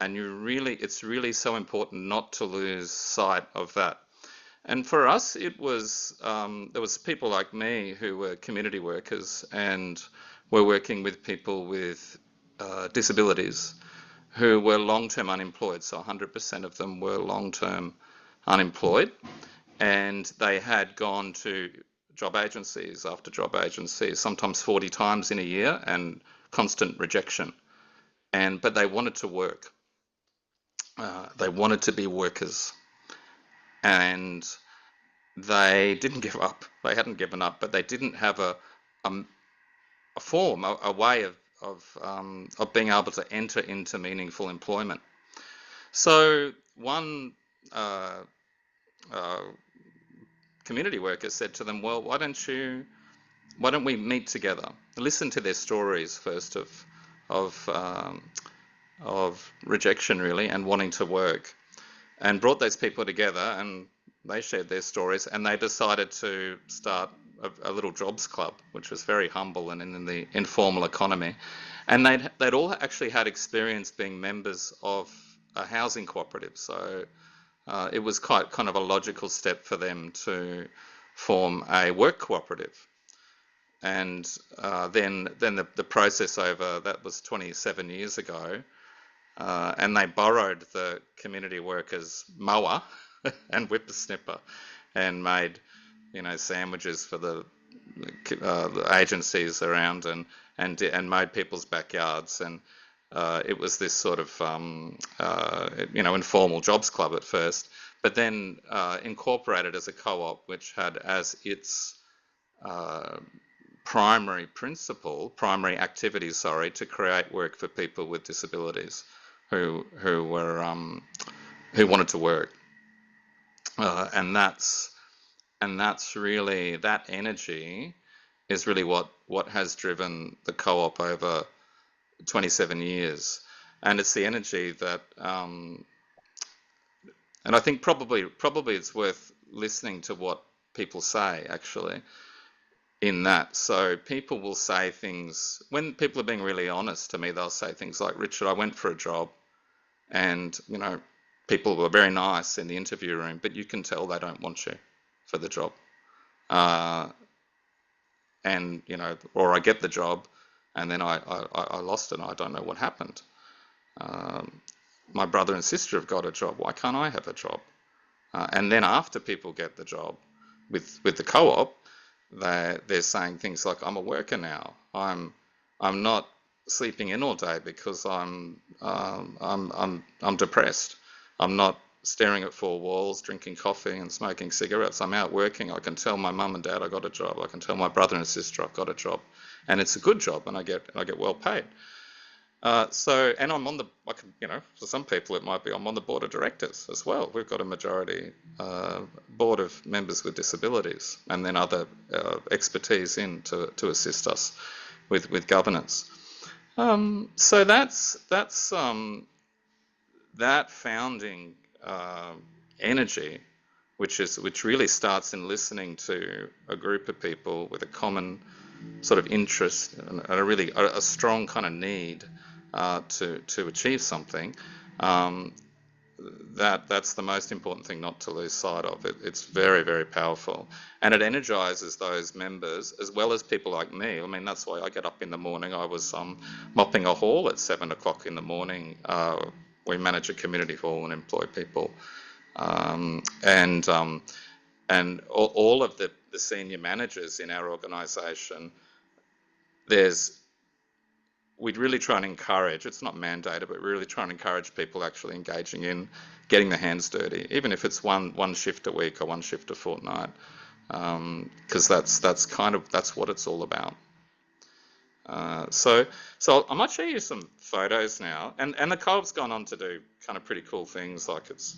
And it's really so important not to lose sight of that. And for us, it was there was people like me who were community workers and were working with people with disabilities who were long-term unemployed. So 100% of them were long-term unemployed, and they had gone to job agencies after job agencies, sometimes 40 times in a year, and constant rejection. But they wanted to work. They wanted to be workers, and they didn't give up. They hadn't given up, but they didn't have a form, a way of being able to enter into meaningful employment. So one community worker said to them, "Well, why don't we meet together, listen to their stories first of rejection really and wanting to work," and brought those people together, and they shared their stories, and they decided to start a little jobs club, which was very humble and in the informal economy. And they'd all actually had experience being members of a housing cooperative, so it was kind of a logical step for them to form a work cooperative. And then the process over, that was 27 years ago, and they borrowed the community workers' mower and whippersnipper and made, sandwiches for the agencies around and made people's backyards. And it was this sort of, informal jobs club at first, but then incorporated as a co-op, which had as its primary activity, to create work for people with disabilities who wanted to work, and that's really, that energy is really what has driven the co-op over 27 years, and it's the energy that, and I think probably it's worth listening to what people say actually in that. So people will say things, when people are being really honest to me, they'll say things like, "Richard, I went for a job and, people were very nice in the interview room, but you can tell they don't want you for the job. And, or I get the job and then I lost it and I don't know what happened. My brother and sister have got a job. Why can't I have a job?" And then after people get the job with the co-op, they're saying things like, "I'm a worker now. I'm not sleeping in all day because I'm depressed. I'm not staring at four walls, drinking coffee and smoking cigarettes. I'm out working. I can tell my mum and dad I got a job. I can tell my brother and sister I've got a job, and it's a good job, and I get well paid." And I'm on for some people it might be I'm on the board of directors as well. We've got a majority board of members with disabilities, and then other expertise in to assist us with governance. So that's that founding energy, which really starts in listening to a group of people with a common sort of interest and a strong kind of need to achieve something. That's the most important thing not to lose sight of. It's very, very powerful, and it energizes those members as well as people like me. I mean, that's why I get up in the morning. I was mopping a hall at 7 o'clock in the morning. We manage a community hall and employ people, and all of the senior managers in our organisation. We'd really try and encourage, it's not mandated, but we really try and encourage people actually engaging in getting their hands dirty, even if it's one shift a week or one shift a fortnight, because that's what it's all about. So I might show you some photos now, and the co-op's gone on to do kind of pretty cool things, like it's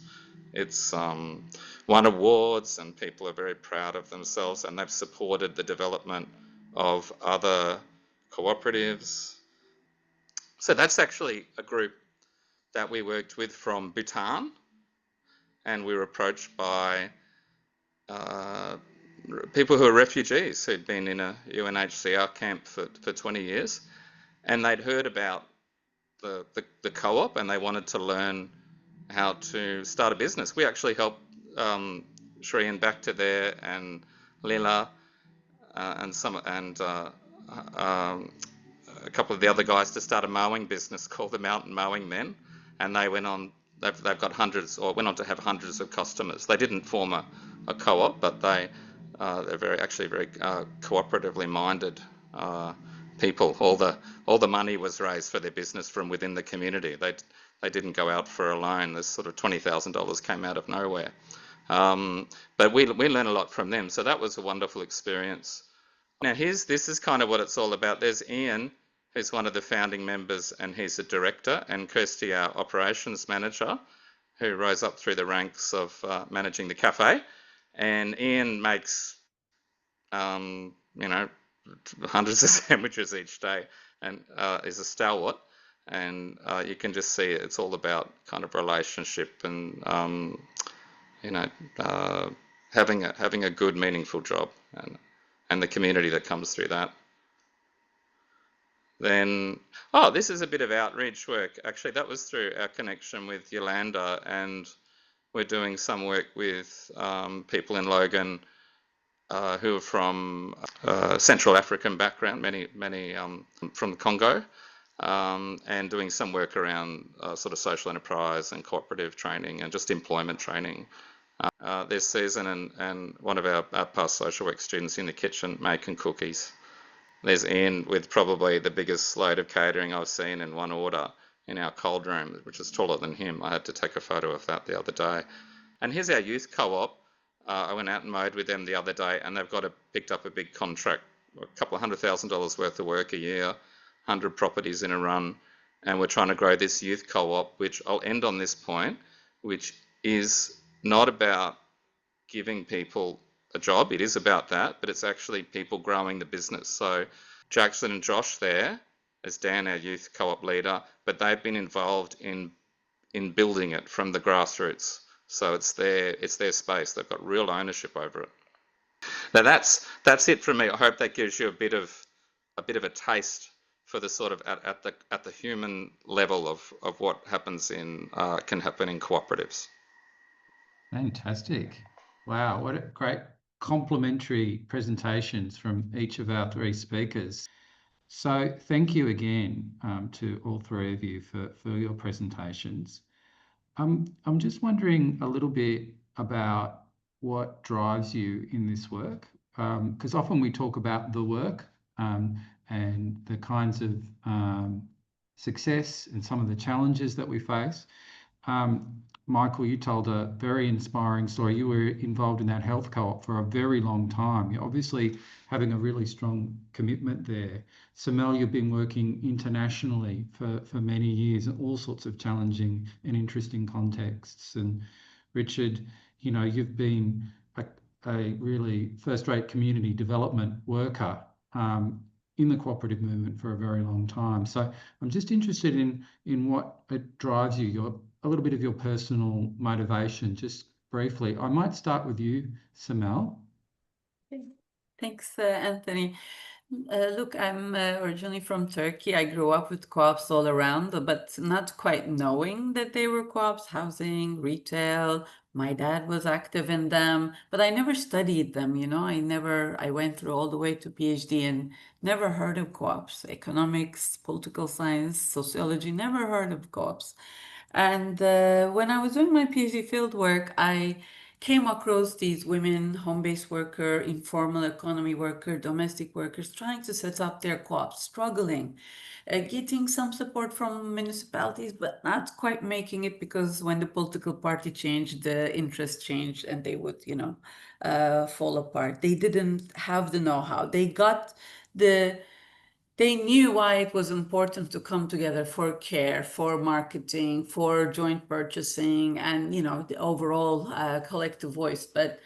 It's won awards, and people are very proud of themselves, and they've supported the development of other cooperatives. So that's actually a group that we worked with from Bhutan, and we were approached by people who are refugees who'd been in a UNHCR camp for 20 years, and they'd heard about the co-op, and they wanted to learn how to start a business. We actually helped Shri and Bhakta there, and Lila, and a couple of the other guys to start a mowing business called the Mountain Mowing Men, and they went on. They've got hundreds, or went on to have hundreds of customers. They didn't form a co-op, but they're very cooperatively minded people. All the money was raised for their business from within the community. They didn't go out for a loan. This sort of $20,000 came out of nowhere. But we learned a lot from them. So that was a wonderful experience. Now this is kind of what it's all about. There's Ian, who's one of the founding members, and he's a director, and Kirsty, our operations manager, who rose up through the ranks of managing the cafe. And Ian makes, hundreds of sandwiches each day, and is a stalwart. And you can just see it's all about kind of relationship and having a good, meaningful job, and the community that comes through that. Then, this is a bit of outreach work. Actually, that was through our connection with Yolanda, and we're doing some work with people in Logan who are from Central African background, many from the Congo, and doing some work around sort of social enterprise and cooperative training and just employment training. There's Susan and one of our past social work students in the kitchen making cookies. There's Ian with probably the biggest load of catering I've seen in one order in our cold room, which is taller than him. I had to take a photo of that the other day. And here's our youth co-op. I went out and mowed with them the other day, and they've picked up a big contract, a couple of $100,000 worth of work a year, 100 properties in a run, and we're trying to grow this youth co-op, which I'll end on this point, which is not about giving people a job. It is about that, but it's actually people growing the business. So Jackson and Josh there, as Dan, our youth co-op leader, but they've been involved in building it from the grassroots. So it's their space. They've got real ownership over it. Now that's it from me. I hope that gives you a bit of a taste for the sort of at the human level of what happens can happen in cooperatives. Fantastic. Wow, what a great complementary presentations from each of our three speakers. So thank you again to all three of you for your presentations. I'm just wondering a little bit about what drives you in this work, because often we talk about the work and the kinds of success and some of the challenges that we face. Michael, you told a very inspiring story. You were involved in that health co-op for a very long time. You're obviously having a really strong commitment there. Samel, you've been working internationally for many years in all sorts of challenging and interesting contexts. And Richard, you've been a really first-rate community development worker in the cooperative movement for a very long time. So I'm just interested in what it drives you, a little bit of your personal motivation, just briefly. I might start with you, Samel. Thanks, Anthony. Look, I'm originally from Turkey. I grew up with co-ops all around, but not quite knowing that they were co-ops, housing, retail. My dad was active in them, but I never studied them, I went through all the way to PhD and never heard of co-ops. Economics, political science, sociology, never heard of co-ops. And when I was doing my PhD fieldwork, I came across these women, home-based worker, informal economy worker, domestic workers trying to set up their co-ops, struggling, getting some support from municipalities, but not quite making it, because when the political party changed, the interest changed and they would, fall apart. They didn't have the know-how. They they knew why it was important to come together for care, for marketing, for joint purchasing, and the overall collective voice. But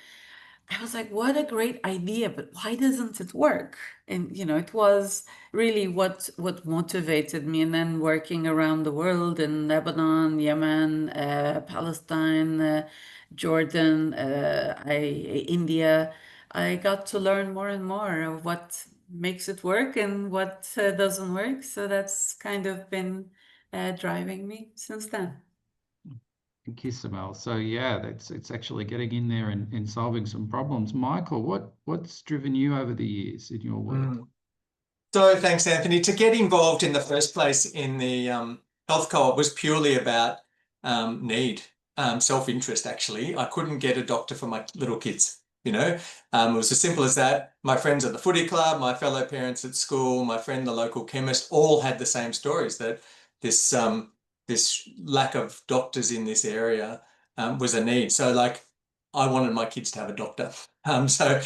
I was like, what a great idea, but why doesn't it work? And it was really what motivated me. And then working around the world in Lebanon, Yemen, Palestine, Jordan, India, I got to learn more and more of what makes it work and what doesn't work. So that's kind of been driving me since then. Thank you, Samel. So yeah, it's actually getting in there and solving some problems. Michael, what's driven you over the years in your work? So thanks, Anthony. To get involved in the first place in the health co-op was purely about need, self-interest, actually. I couldn't get a doctor for my little kids, it was as simple as that. My friends at the footy club, my fellow parents at school, my friend, the local chemist, all had the same stories, that this lack of doctors in this area was a need. So I wanted my kids to have a doctor. So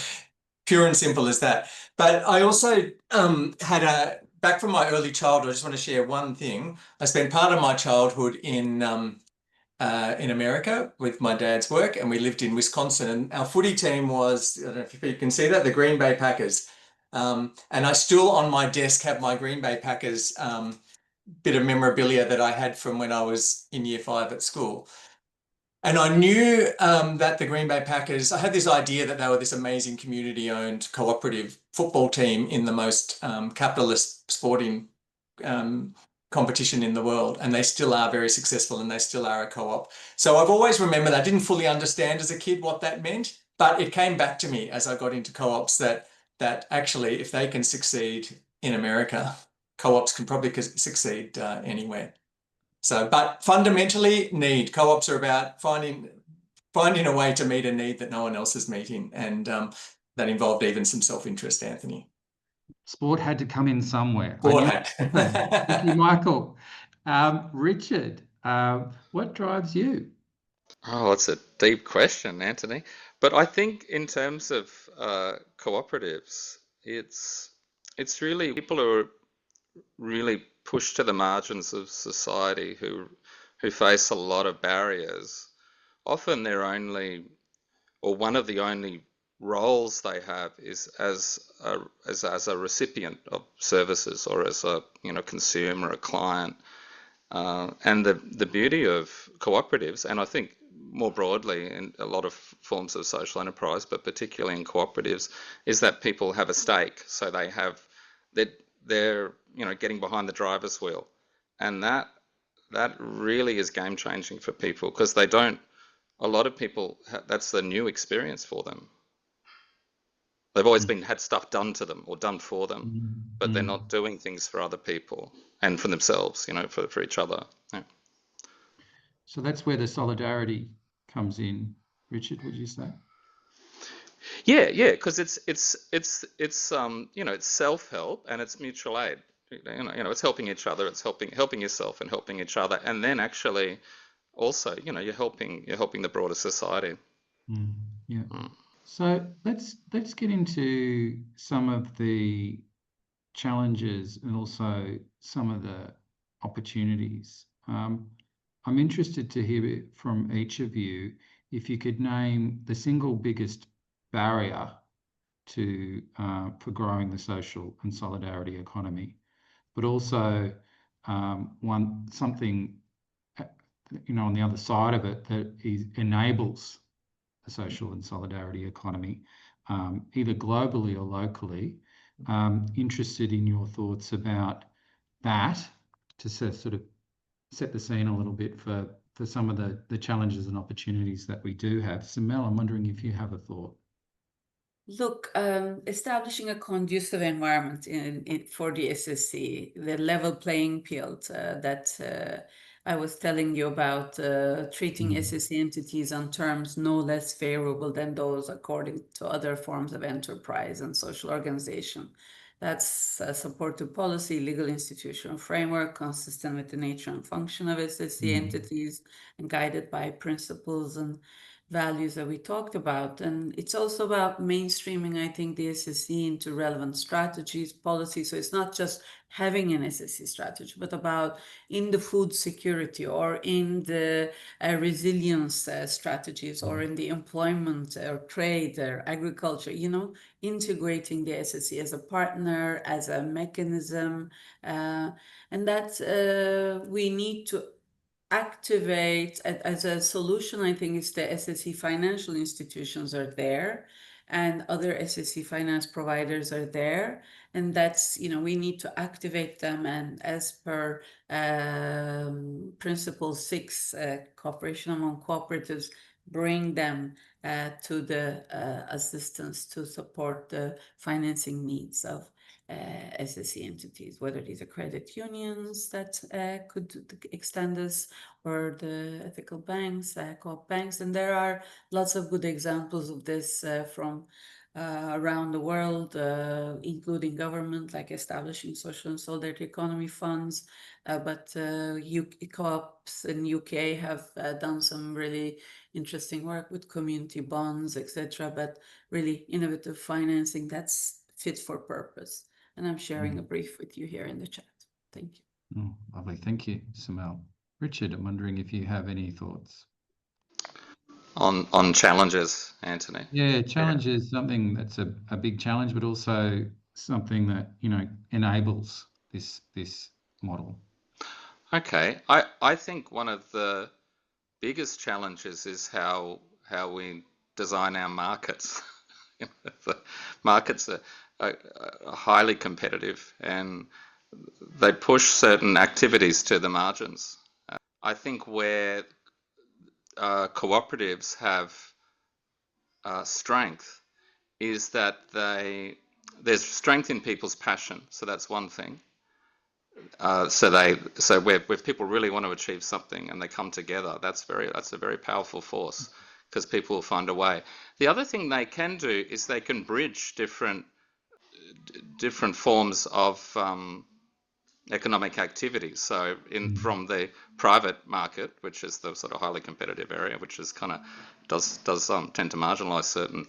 pure and simple as that. But I also back from my early childhood, I just want to share one thing. I spent part of my childhood in America with my dad's work, and we lived in Wisconsin. And our footy team was, I don't know if you can see that, the Green Bay Packers. And I still on my desk have my Green Bay Packers bit of memorabilia that I had from when I was in year 5 at school. And I knew that the Green Bay Packers, I had this idea that they were this amazing community-owned cooperative football team in the most capitalist sporting competition in the world. And they still are very successful, and they still are a co-op. So I've always remembered, I didn't fully understand as a kid what that meant, but it came back to me as I got into co-ops that actually, if they can succeed in America, co-ops can probably succeed anywhere. So, but fundamentally, need. Co-ops are about finding a way to meet a need that no one else is meeting, and that involved even some self-interest, Anthony. Sport had to come in somewhere. Sport had. Thank you, Michael. Richard, what drives you? Oh, it's a deep question, Anthony. But I think in terms of cooperatives, it's really people who are really pushed to the margins of society, who face a lot of barriers. Often their only, or one of the only roles they have is as a recipient of services, or as a consumer, a client. And the beauty of cooperatives, and I think more broadly in a lot of forms of social enterprise, but particularly in cooperatives, is that people have a stake. So they're getting behind the driver's wheel, and that really is game changing for people, because they don't. A lot of people, that's the new experience for them. They've always had stuff done to them or done for them, but they're not doing things for other people and for themselves, for each other. Yeah. So that's where the solidarity comes in, Richard, would you say? Yeah, because it's self-help and it's mutual aid. It's helping each other, it's helping yourself and helping each other, and then actually also, you're helping the broader society. Yeah. So let's get into some of the challenges and also some of the opportunities. I'm interested to hear from each of you if you could name the single biggest barrier to for growing the social and solidarity economy, but also something on the other side of it that enables the social and solidarity economy, either globally or locally. Interested in your thoughts about that, to sort of set the scene a little bit for some of the challenges and opportunities that we do have. So Mel, I'm wondering if you have a thought. Look, establishing a conducive environment for the SSC, the level playing field that I was telling you about, treating SSC entities on terms no less favorable than those according to other forms of enterprise and social organization. That's a supportive policy, legal institutional framework consistent with the nature and function of SSC entities and guided by principles and values that we talked about. And it's also about mainstreaming, I think, the SSE into relevant strategies, policies. So it's not just having an SSE strategy, but about in the food security or in the resilience strategies or in the employment or trade or agriculture, integrating the SSE as a partner, as a mechanism. And that we need to activate as a solution. I think it's the SSE financial institutions are there and other SSE finance providers are there, and that's we need to activate them, and as per principle 6, cooperation among cooperatives, bring them to the assistance to support the financing needs of SSE entities, whether these are credit unions that could extend this, or the ethical banks, co-op banks. And there are lots of good examples of this from around the world, including government, like establishing social and solidarity economy funds. But co-ops in UK have done some really interesting work with community bonds, etc. But really innovative financing that's fit for purpose. And I'm sharing a brief with you here in the chat. Thank you. Oh, lovely. Thank you, Samel. Richard, I'm wondering if you have any thoughts. On challenges, Anthony. Yeah, challenge is something that's a big challenge, but also something that, enables this model. Okay. I think one of the biggest challenges is how we design our markets. The markets are highly competitive and they push certain activities to the margins. I think where cooperatives have strength is that there's strength in people's passion. So that's one thing. So where people really want to achieve something and they come together, that's a very powerful force, because people will find a way. The other thing they can do is they can bridge different forms of economic activity. So from the private market, which is the sort of highly competitive area, which is kind of does tend to marginalize certain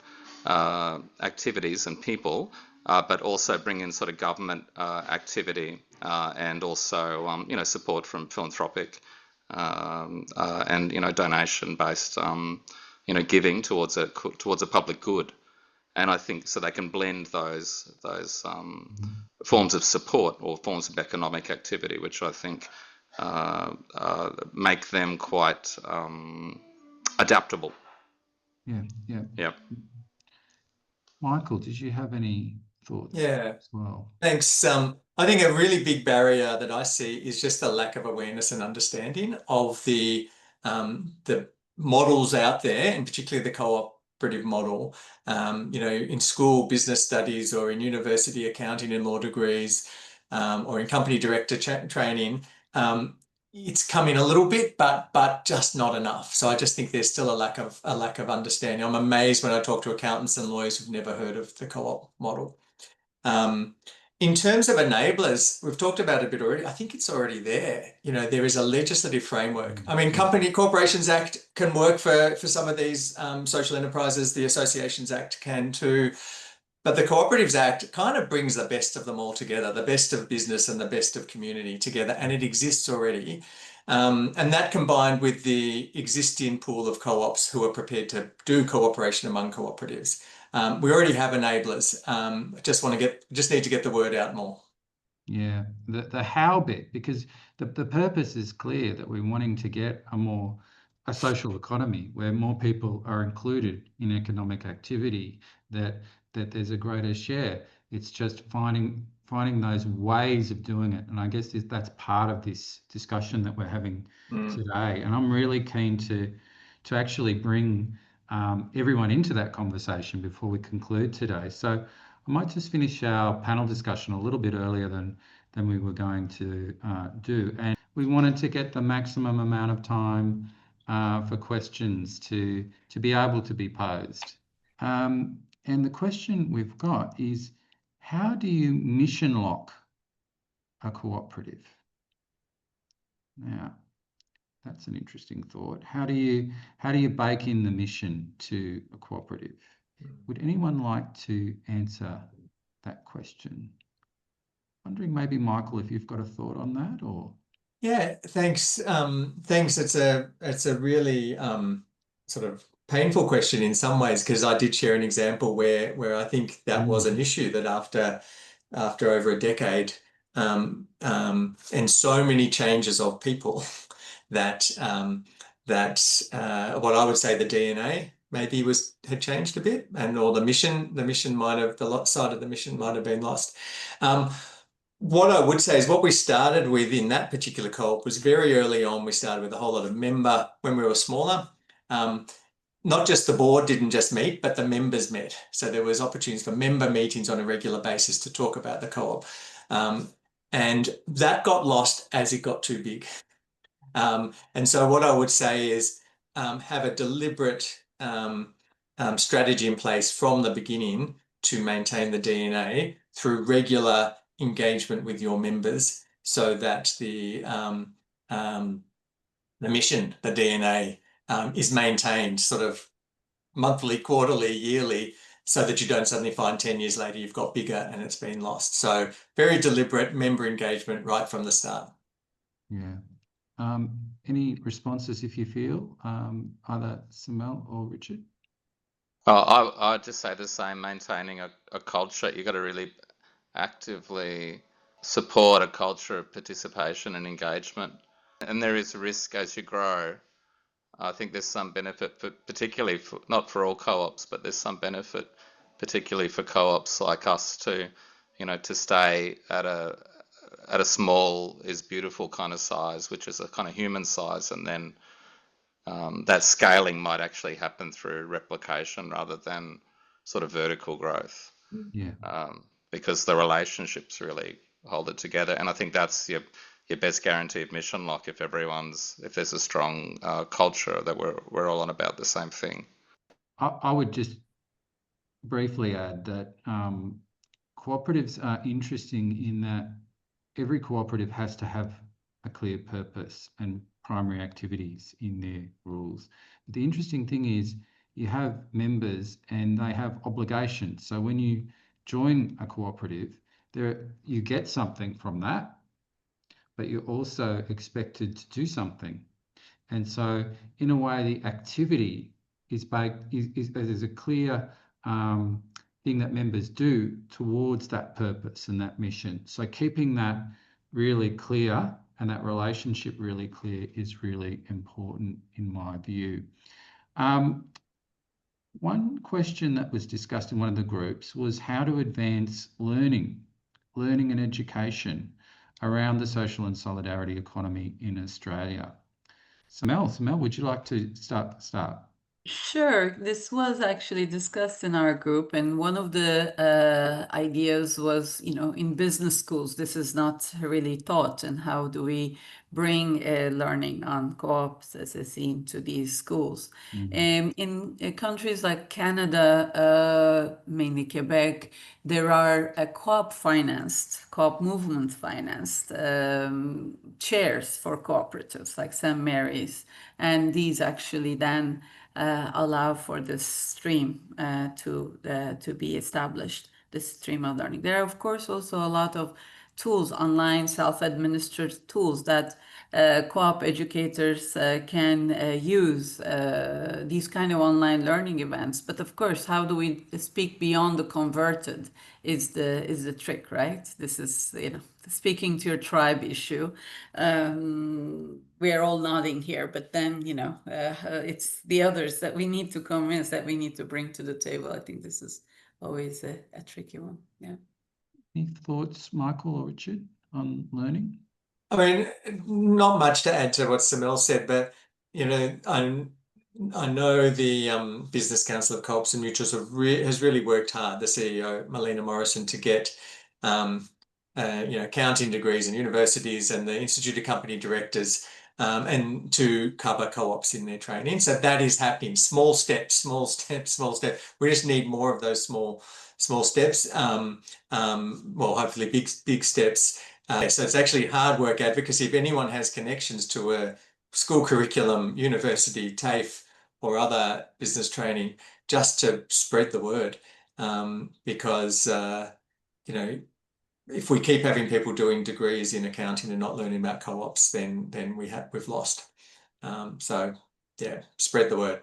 activities and people, but also bring in sort of government activity and also support from philanthropic and donation-based giving towards a public good. And I think so they can blend those forms of support or forms of economic activity, which I think make them quite adaptable. Yeah. Michael, did you have any thoughts? Yeah. As well? Thanks. I think a really big barrier that I see is just the lack of awareness and understanding of the models out there, and particularly the cooperative model. In school business studies or in university accounting and law degrees, or in company director training, it's coming a little bit, but just not enough. So I just think there's still a lack of understanding. I'm amazed when I talk to accountants and lawyers who've never heard of the co-op model. In terms of enablers, we've talked about it a bit already. I think it's already there. There is a legislative framework. I mean, Corporations Act can work for some of these social enterprises. The Associations Act can too. But the Cooperatives Act kind of brings the best of them all together, the best of business and the best of community together, and it exists already. And that combined with the existing pool of co-ops who are prepared to do cooperation among cooperatives. We already have enablers. Just need to get the word out more. Yeah, the how bit, because the purpose is clear, that we're wanting to get a social economy where more people are included in economic activity, that there's a greater share. It's just finding those ways of doing it. And I guess that's part of this discussion that we're having today. And I'm really keen to actually bring everyone into that conversation before we conclude today. So I might just finish our panel discussion a little bit earlier than we were going to do. And we wanted to get the maximum amount of time for questions to be able to be posed. And the question we've got is, how do you mission lock a cooperative? Now, That's an interesting thought. How do you bake in the mission to a cooperative? Would anyone like to answer that question? Wondering maybe, Michael, if you've got a thought on that, or? Yeah, thanks. Thanks. It's a really sort of painful question in some ways, because I did share an example where I think that was an issue, that after over a decade and so many changes of people that what I would say the DNA maybe had changed a bit, or the mission might have, the side of the mission might have been lost. What I would say is what we started with in that particular co-op was very early on. We started with a whole lot of when we were smaller. Not just the board didn't just meet, but the members met. So there was opportunities for member meetings on a regular basis to talk about the co-op. And that got lost as it got too big. And so what I would say is have a deliberate strategy in place from the beginning to maintain the DNA through regular engagement with your members, so that the mission, the DNA, is maintained sort of monthly, quarterly, yearly, so that you don't suddenly find 10 years later you've got bigger and it's been lost. So very deliberate member engagement right from the start. Yeah. Any responses, if you feel, either Samel or Richard? Oh, I'd just say the same. Maintaining a culture, you've got to really actively support a culture of participation and engagement. And there is risk as you grow. I think there's some benefit, particularly not for all co-ops, but there's some benefit, particularly for co-ops like us, to stay at a small is beautiful kind of size, which is a kind of human size, and then that scaling might actually happen through replication rather than sort of vertical growth. Yeah. Because the relationships really hold it together, and I think that's your best guarantee of mission lock, if there's a strong culture that we're all on about the same thing. I would just briefly add that cooperatives are interesting in that every cooperative has to have a clear purpose and primary activities in their rules. But the interesting thing is you have members and they have obligations. So when you join a cooperative, you get something from that, but you're also expected to do something. And so in a way, the activity is there's a clear thing that members do towards that purpose and that mission. So keeping that really clear and that relationship really clear is really important in my view. One question that was discussed in one of the groups was how to advance learning and education around the social and solidarity economy in Australia. Samel, would you like to start? Sure. This was actually discussed in our group, and one of the ideas was, in business schools, this is not really taught, and how do we bring learning on co-ops, as I see, into these schools? In countries like Canada, mainly Quebec, there are co-op movement financed chairs for cooperatives like St. Mary's, and these actually then allow for this stream to be established, this stream of learning. There are, of course, also a lot of tools, online self-administered tools that co-op educators can use, these kind of online learning events. But of course, how do we speak beyond the converted is the trick, right? This is, speaking to your tribe issue. We are all nodding here, but then, it's the others that we need to convince, that we need to bring to the table. I think this is always a tricky one. Yeah. Any thoughts, Michael or Richard, on learning? I mean, not much to add to what Samel said, but I know the Business Council of Co-ops and Mutuals has really worked hard, the CEO, Melina Morrison, to get accounting degrees in universities and the Institute of Company Directors, and to cover co-ops in their training. So that is happening. Small steps. We just need more of those small steps. Well, hopefully big steps. So it's actually hard work advocacy. If anyone has connections to school curriculum, university, TAFE, or other business training, just to spread the word. Because you know, if we keep having people doing degrees in accounting and not learning about co-ops, then we've lost. So yeah, spread the word.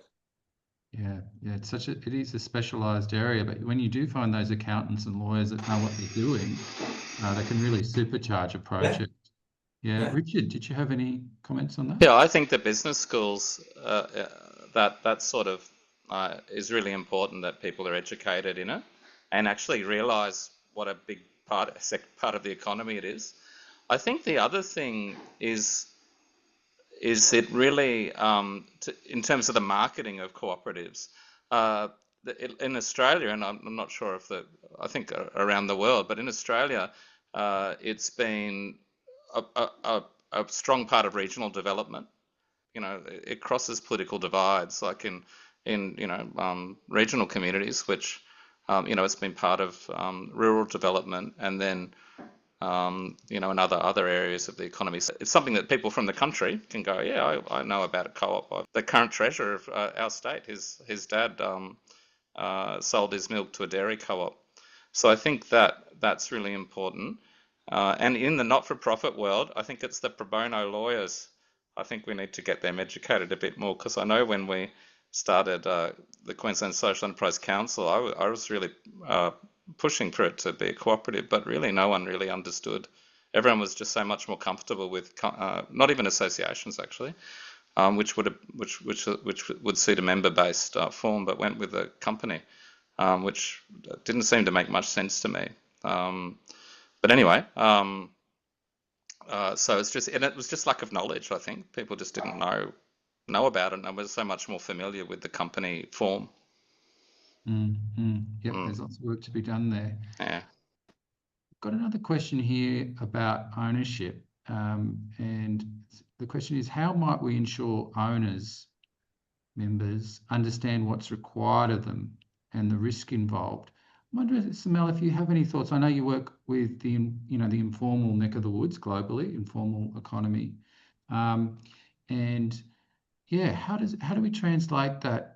Yeah, it is a specialized area, but when you do find those accountants and lawyers that know what they're doing, they can really supercharge a project. Yeah. Richard, did you have any comments on that? Yeah, I think the business schools, that sort of is really important, that people are educated in it and actually realise what a big part of the economy it is. I think the other thing is it really, in terms of the marketing of cooperatives, in Australia, and I'm not sure if I think around the world, but in Australia, it's been a strong part of regional development. You know, it crosses political divides, like in regional communities, which it's been part of rural development, and then in other areas of the economy. So it's something that people from the country can go, yeah, I know about a co-op. The current treasurer of our state, his dad sold his milk to a dairy co-op. So I think that's really important. And in the not-for-profit world, I think it's the pro bono lawyers. I think we need to get them educated a bit more, because I know when we started the Queensland Social Enterprise Council, I was really pushing for it to be a cooperative, but really no one really understood. Everyone was just so much more comfortable with not even associations actually, which would suit a member-based form, but went with a company, which didn't seem to make much sense to me. But anyway, so it was just lack of knowledge. I think people just didn't know about it, and I was so much more familiar with the company form. Yep, there's lots of work to be done there. Yeah. Got another question here about ownership, and the question is, how might we ensure members understand what's required of them and the risk involved? I wonder, Samel, if you have any thoughts. I know you work with the informal neck of the woods globally, informal economy, and yeah, how do we translate that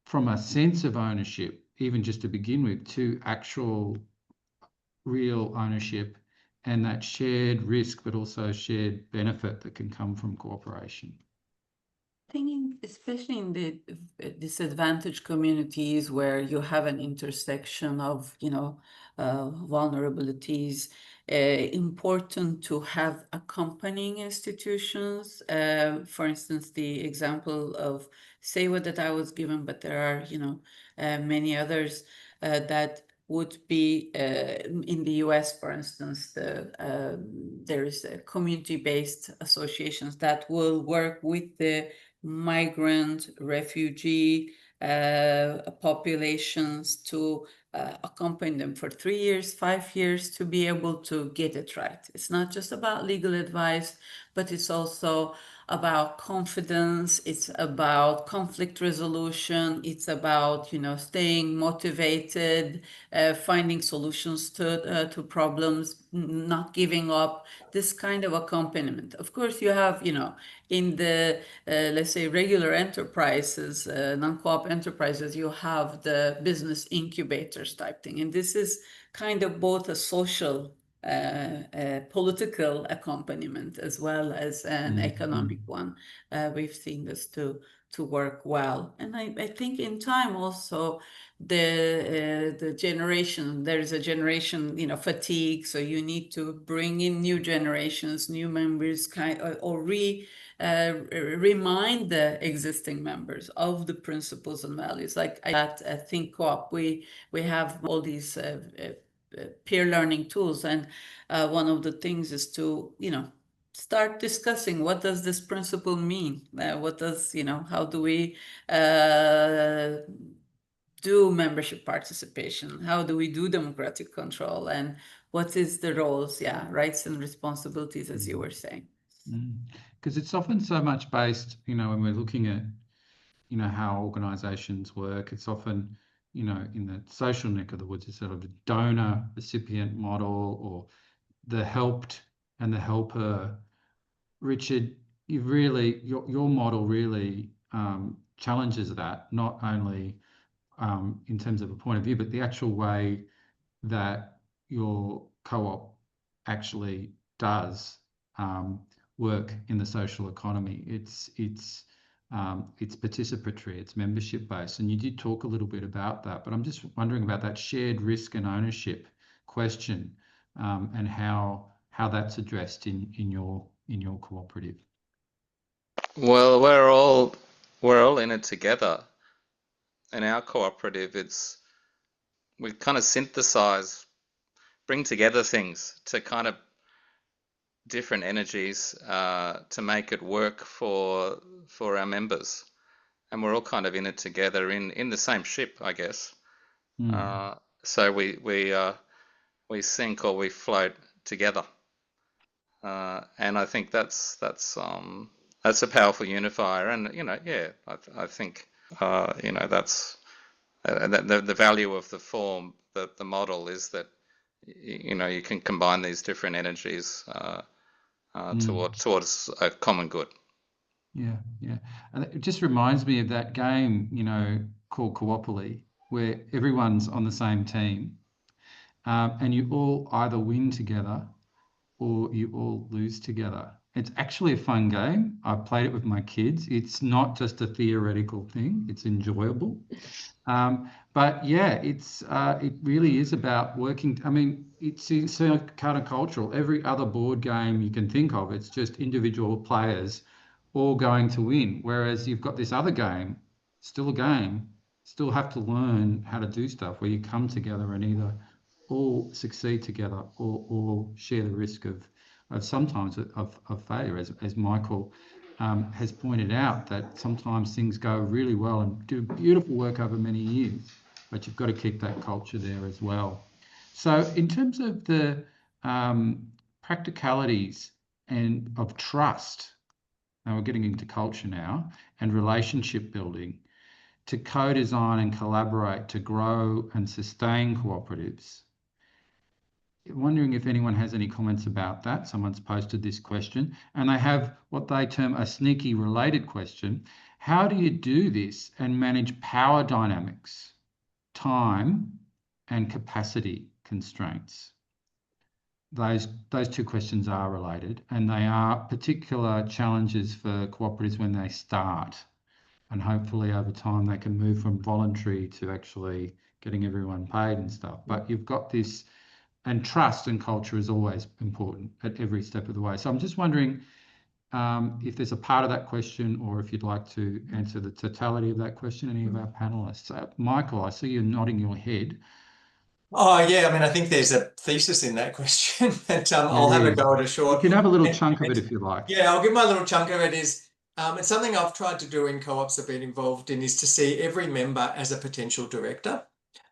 from a sense of ownership, even just to begin with, to actual real ownership and that shared risk, but also shared benefit that can come from cooperation? Thinking, especially in the disadvantaged communities where you have an intersection of, vulnerabilities, important to have accompanying institutions. For instance, the example of SEWA that I was given, but there are, many others that would be in the US, for instance, there is community-based associations that will work with the migrant, refugee populations to accompany them for 3 years, 5 years, to be able to get it right. It's not just about legal advice, but it's also about confidence. It's about conflict resolution. It's about, staying motivated, finding solutions to problems, not giving up, this kind of accompaniment. Of course, you have, in the, let's say, regular enterprises, non-co-op enterprises, you have the business incubators type thing. And this is kind of both a social, political accompaniment as well as an economic one. We've seen this to work well. And I think in time also, the generation, there's a generation, fatigue. So you need to bring in new generations, new members, or remind the existing members of the principles and values. Like at Think Co-op, we have all these peer learning tools, and one of the things is to start discussing, what does this principle mean? What does how do we do membership participation? How do we do democratic control? And what is the roles, rights and responsibilities, as you were saying? Because it's often so much based, when we're looking at, how organisations work, it's often, in the social neck of the woods, it's sort of a donor recipient model, or the helped and the helper. Richard, your model really challenges that, not only in terms of a point of view, but the actual way that your co-op actually does work in the social economy. It's participatory, it's membership based, and you did talk a little bit about that. But I'm just wondering about that shared risk and ownership question, and how that's addressed in your cooperative. Well, we're all in it together. In our cooperative, we kind of bring together things to kind of different energies to make it work for our members, and we're all kind of in it together in the same ship, I guess. So we sink or we float together, and I think that's a powerful unifier, and I think that's the value of the form, the model is that you can combine these different energies towards a common good. Yeah, yeah. And it just reminds me of that game, called Co-operative, where everyone's on the same team, and you all either win together or you all lose together. It's actually a fun game. I've played it with my kids. It's not just a theoretical thing, it's enjoyable. But yeah, it really is about working. I mean, it's so countercultural. Every other board game you can think of, it's just individual players all going to win. Whereas you've got this other game, still a game, still have to learn how to do stuff where you come together and either all succeed together or share the risk of sometimes of failure, as Michael has pointed out, that sometimes things go really well and do beautiful work over many years, but you've got to keep that culture there as well. So in terms of the practicalities and of trust, now we're getting into culture now, and relationship building, to co-design and collaborate to grow and sustain cooperatives. Wondering if anyone has any comments about that. Someone's posted this question, and they have what they term a sneaky related question. How do you do this and manage power dynamics, time, and capacity constraints? Those two questions are related, and they are particular challenges for cooperatives when they start. And hopefully over time they can move from voluntary to actually getting everyone paid and stuff. But you've got this, and trust and culture is always important at every step of the way. So I'm just wondering if there's a part of that question, or if you'd like to answer the totality of that question, any of our panelists. Michael, I see you nodding your head. Oh, yeah. I mean, I think there's a thesis in that question, but I'll have a go at a short. You can have a little chunk of it if you like. Yeah, I'll give my little chunk of it. It's something I've tried to do in co-ops I've been involved in, is to see every member as a potential director.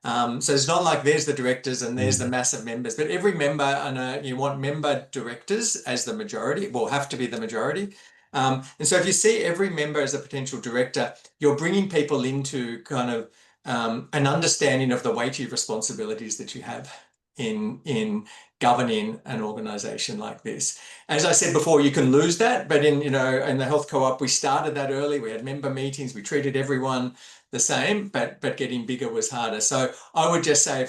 So it's not like there's the directors and there's the massive members, but every member, and you want member directors as the majority, will have to be the majority. And so if you see every member as a potential director, you're bringing people into kind of an understanding of the weighty responsibilities that you have in governing an organization like this. As I said before, you can lose that, but in the health co-op, we started that early. We had member meetings, we treated everyone the same, but getting bigger was harder. So I would just say,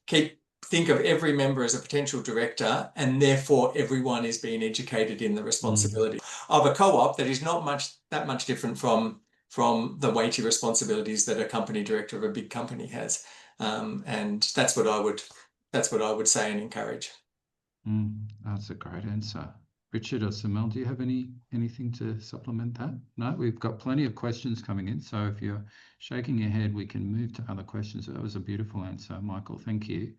think of every member as a potential director, and therefore everyone is being educated in the responsibility of a co-op that is not that much different from the weighty responsibilities that a company director of a big company has. And that's what I would say and encourage. That's a great answer. Richard or Samel, do you have anything to supplement that? No, we've got plenty of questions coming in. So if you're shaking your head, we can move to other questions. That was a beautiful answer, Michael. Thank you.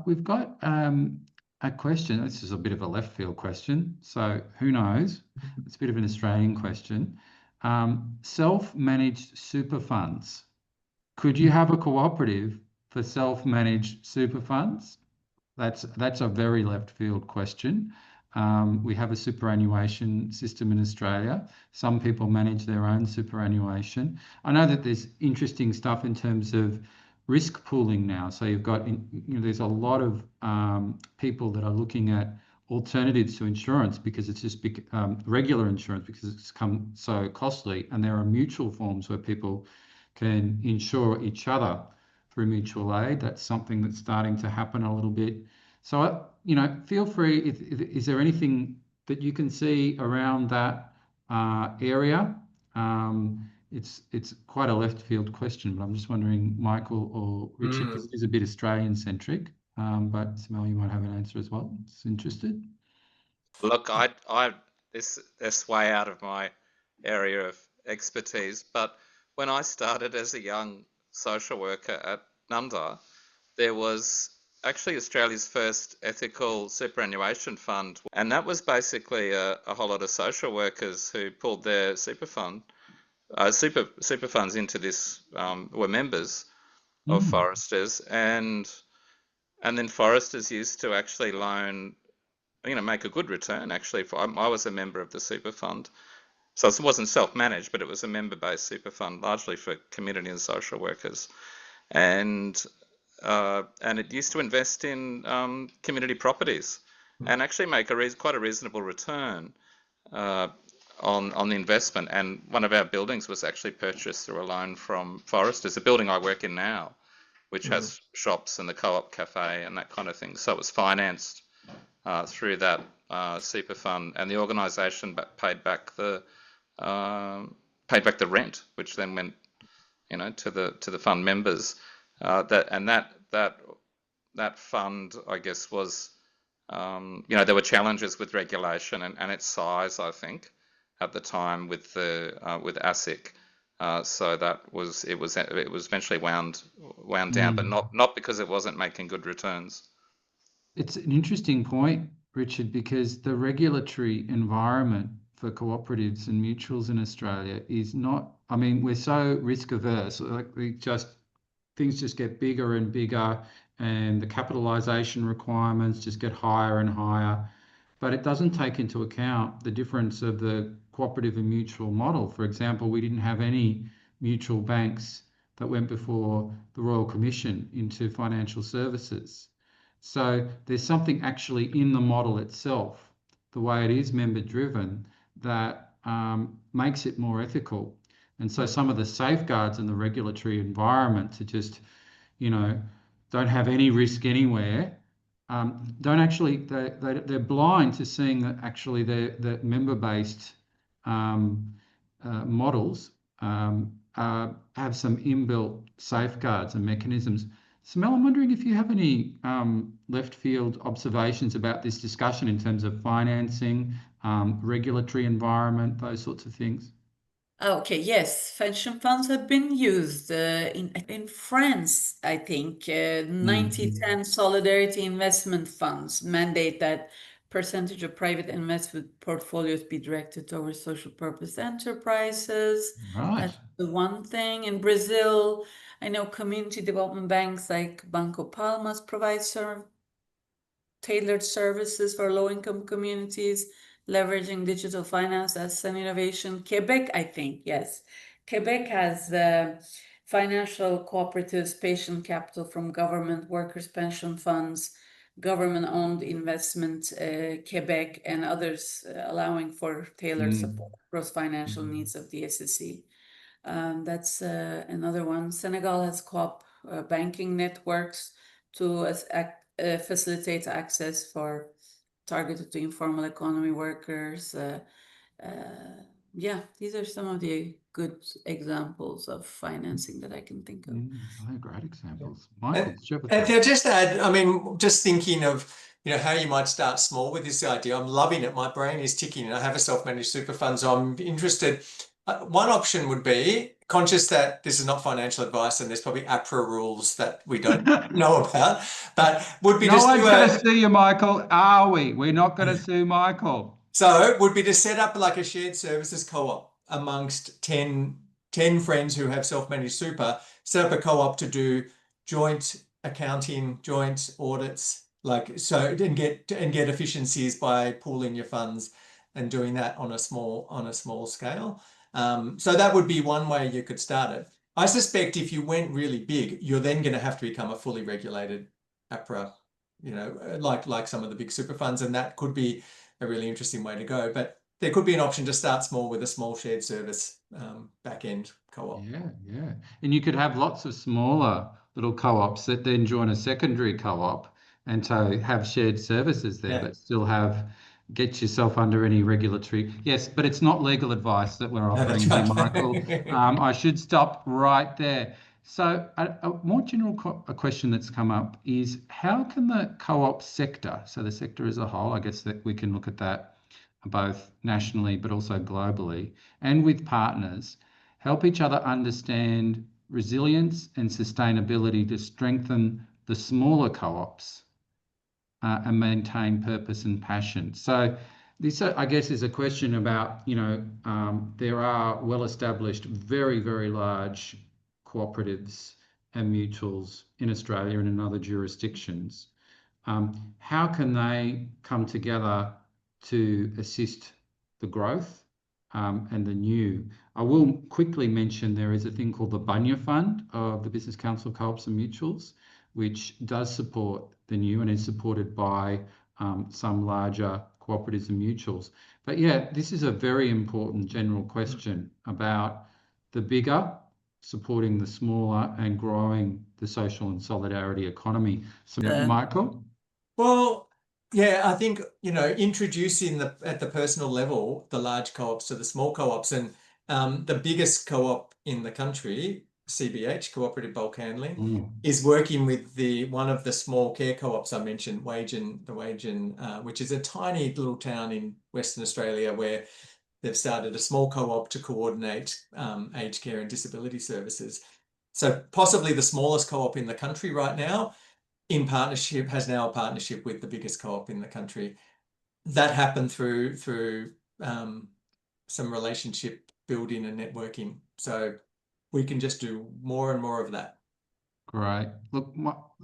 We've got a question. This is a bit of a left field question. So who knows? It's a bit of an Australian question. Self-managed super funds. Could you have a cooperative for self-managed super funds? That's a very left field question. We have a superannuation system in Australia. Some people manage their own superannuation. I know that there's interesting stuff in terms of risk pooling now. So you've got, there's a lot of people that are looking at alternatives to insurance because it's just regular insurance because it's become so costly, and there are mutual forms where people can insure each other through mutual aid. That's something that's starting to happen a little bit. So, feel free. Is there anything that you can see around that area? It's quite a left field question, but I'm just wondering, Michael or Richard, because it is a bit Australian centric. But Samel, you might have an answer as well. It's interested. Look, this way out of my area of expertise, but when I started as a young social worker at Nunda, there was actually Australia's first ethical superannuation fund, and that was basically a whole lot of social workers who pulled their super funds into this, were members of foresters, and then foresters used to actually loan, make a good return. Actually, I was a member of the super fund, so it wasn't self-managed, but it was a member-based super fund, largely for community and social workers, and it used to invest in community properties and actually make quite a reasonable return on the investment. And one of our buildings was actually purchased through a loan from foresters, the building I work in now, which has shops and the co-op cafe and that kind of thing. So it was financed through that super fund, and the organisation paid back the rent, which then went, to the fund members. That fund, I guess, was, there were challenges with regulation and its size, I think, at the time with ASIC. So it was eventually wound down, but not because it wasn't making good returns. It's an interesting point, Richard, because the regulatory environment for cooperatives and mutuals in Australia is not, we're so risk averse, like things just get bigger and bigger, and the capitalisation requirements just get higher and higher. But it doesn't take into account the difference of the cooperative and mutual model. For example, we didn't have any mutual banks that went before the Royal Commission into financial services. So there's something actually in the model itself, the way it is member driven, that makes it more ethical. And so some of the safeguards in the regulatory environment to just, don't have any risk anywhere, don't actually, they're blind to seeing that actually the member-based models have some inbuilt safeguards and mechanisms. Samel, I'm wondering if you have any left field observations about this discussion in terms of financing, regulatory environment, those sorts of things. Okay, yes, pension funds have been used in France, I think. 90-10 solidarity investment funds mandate that percentage of private investment portfolios be directed towards social purpose enterprises. Right. That's the one thing. In Brazil, I know community development banks like Banco Palmas provide tailored services for low-income communities, leveraging digital finance as an innovation. Quebec, I think, yes. Quebec has financial cooperatives, patient capital from government, workers' pension funds, government-owned investment, Quebec, and others, allowing for tailored support across financial needs of the SSE. That's another one. Senegal has co-op banking networks to facilitate access for targeted to informal economy workers. Yeah, these are some of the good examples of financing that I can think of. Great examples. Michael, And to just add, just thinking of, how you might start small with this idea. I'm loving it. My brain is ticking, and I have a self-managed super fund, so I'm interested. One option would be, conscious that this is not financial advice and there's probably APRA rules that we don't know about, but would be no one's going to sue you, Michael, are we? We're not going to sue Michael. So it would be to set up like a shared services co-op amongst 10 friends who have self-managed super, set up a co-op to do joint accounting, joint audits, and get efficiencies by pooling your funds and doing that on a small scale. So that would be one way you could start it. I suspect if you went really big, you're then going to have to become a fully regulated APRA like some of the big super funds, and that could be a really interesting way to go. But there could be an option to start small with a small shared service back end co-op. Yeah. And you could have lots of smaller little co-ops that then join a secondary co-op and to have shared services there, but still get yourself under any regulatory. Yes, but it's not legal advice that we're offering here, Michael. I should stop right there. So a more general question that's come up is, how can the co-op sector, so the sector as a whole, I guess that we can look at that both nationally but also globally, and with partners, help each other understand resilience and sustainability to strengthen the smaller co-ops and maintain purpose and passion. So this, I guess, is a question about, there are well-established, very, very large cooperatives and mutuals in Australia and in other jurisdictions. How can they come together to assist the growth and the new? I will quickly mention there is a thing called the Bunya Fund of the Business Council of Co-ops and Mutuals, which does support the new and is supported by some larger cooperatives and mutuals. But yeah, this is a very important general question about the bigger supporting the smaller and growing the social and solidarity economy. So, Michael? Well, yeah, I think, introducing at the personal level, the large co-ops to the small co-ops, and the biggest co-op in the country, CBH, Cooperative Bulk Handling, is working with one of the small care co-ops I mentioned, Wagen, which is a tiny little town in Western Australia where they've started a small co-op to coordinate aged care and disability services. So possibly the smallest co-op in the country right now, has now a partnership with the biggest co-op in the country. That happened through some relationship building and networking. So we can just do more and more of that. Great. Look,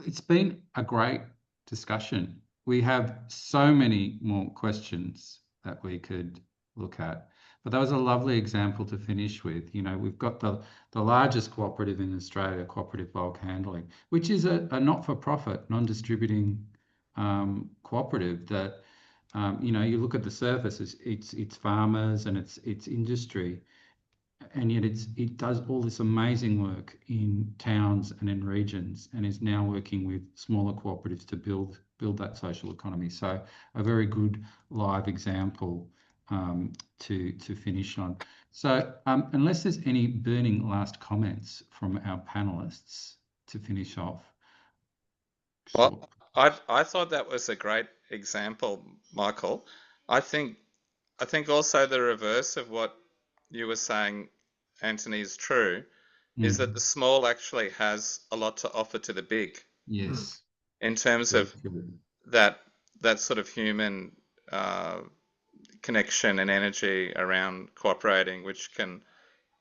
it's been a great discussion. We have so many more questions that we could look at, but that was a lovely example to finish with. We've got the largest cooperative in Australia, Cooperative Bulk Handling, which is a not-for-profit, non-distributing cooperative that, you look at the surface, it's farmers and it's industry, and yet it does all this amazing work in towns and in regions, and is now working with smaller cooperatives to build that social economy. So a very good live example to finish on. So unless there's any burning last comments from our panelists to finish off. Well, I thought that was a great example, Michael. I think also the reverse of what you were saying, Anthony, is true, is that the small actually has a lot to offer to the big. Yes. In terms of that sort of human connection and energy around cooperating, which can,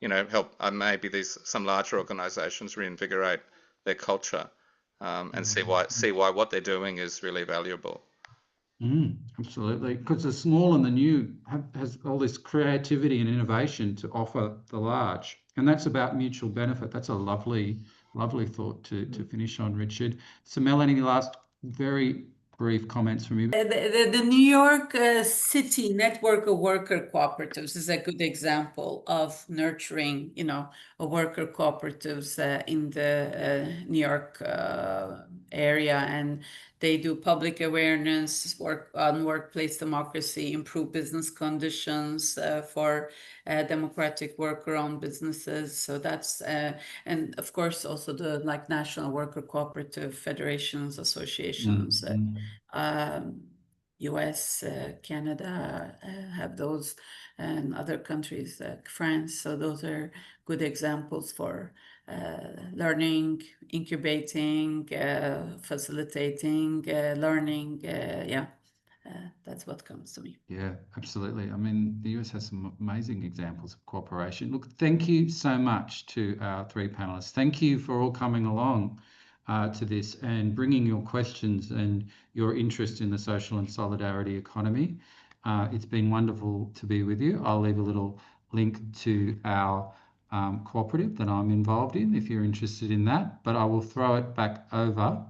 help maybe some larger organizations reinvigorate their culture and see why what they're doing is really valuable. Absolutely, because the small and the new has all this creativity and innovation to offer the large, and that's about mutual benefit. That's a lovely thought to finish on, Richard. So, Melanie, any last very brief comments from you? The New York City network of worker cooperatives is a good example of nurturing, worker cooperatives in the New York area, and they do public awareness, work on workplace democracy, improve business conditions for democratic worker-owned businesses. So that's and of course also the national worker cooperative federations, associations. US, Canada have those, and other countries like France. So those are good examples for learning, incubating, facilitating, learning. That's what comes to me. Yeah, absolutely. I mean, the US has some amazing examples of cooperation. Look, thank you so much to our three panelists. Thank you for all coming along to this and bringing your questions and your interest in the social and solidarity economy. It's been wonderful to be with you. I'll leave a little link to our cooperative that I'm involved in if you're interested in that, but I will throw it back over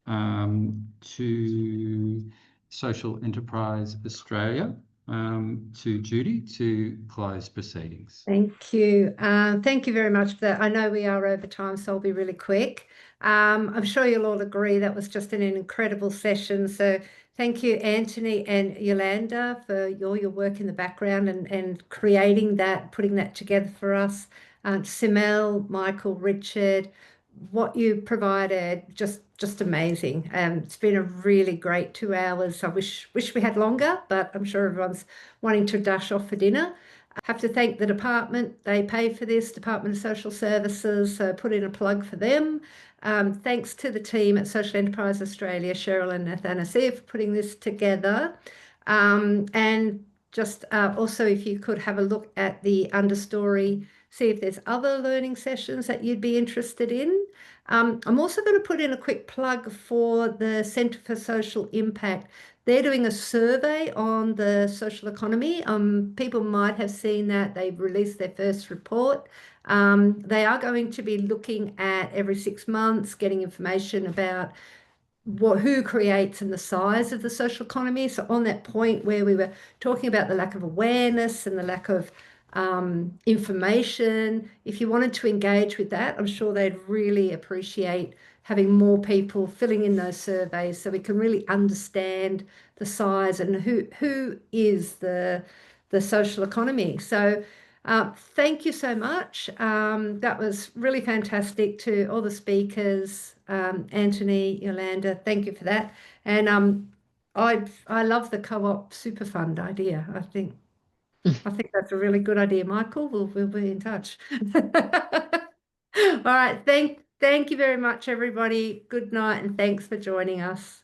to Social Enterprise Australia, to Judy to close proceedings. Thank you. Thank you very much for that. I know we are over time, so I'll be really quick. I'm sure you'll all agree that was just an incredible session. So thank you, Anthony and Yolanda, for your work in the background and creating that, putting that together for us. Simel, Michael, Richard, what you provided, just amazing. It's been a really great 2 hours. I wish we had longer, but I'm sure everyone's wanting to dash off for dinner. I have to thank the department. They pay for this, Department of Social Services, so put in a plug for them. Thanks to the team at Social Enterprise Australia, Cheryl and Nathanasia, for putting this together. And just also, if you could have a look at the understory, see if there's other learning sessions that you'd be interested in. I'm also going to put in a quick plug for the Centre for Social Impact. They're doing a survey on the social economy. People might have seen that they've released their first report. They are going to be looking at every 6 months, getting information about who creates and the size of the social economy. So on that point where we were talking about the lack of awareness and the lack of information, if you wanted to engage with that, I'm sure they'd really appreciate having more people filling in those surveys so we can really understand the size and who is the social economy. So thank you so much. That was really fantastic. To all the speakers, Anthony, Yolanda, thank you for that. And I love the co-op super fund idea. I think that's a really good idea, Michael. We'll be in touch. All right. Thank you very much, everybody. Good night, and thanks for joining us.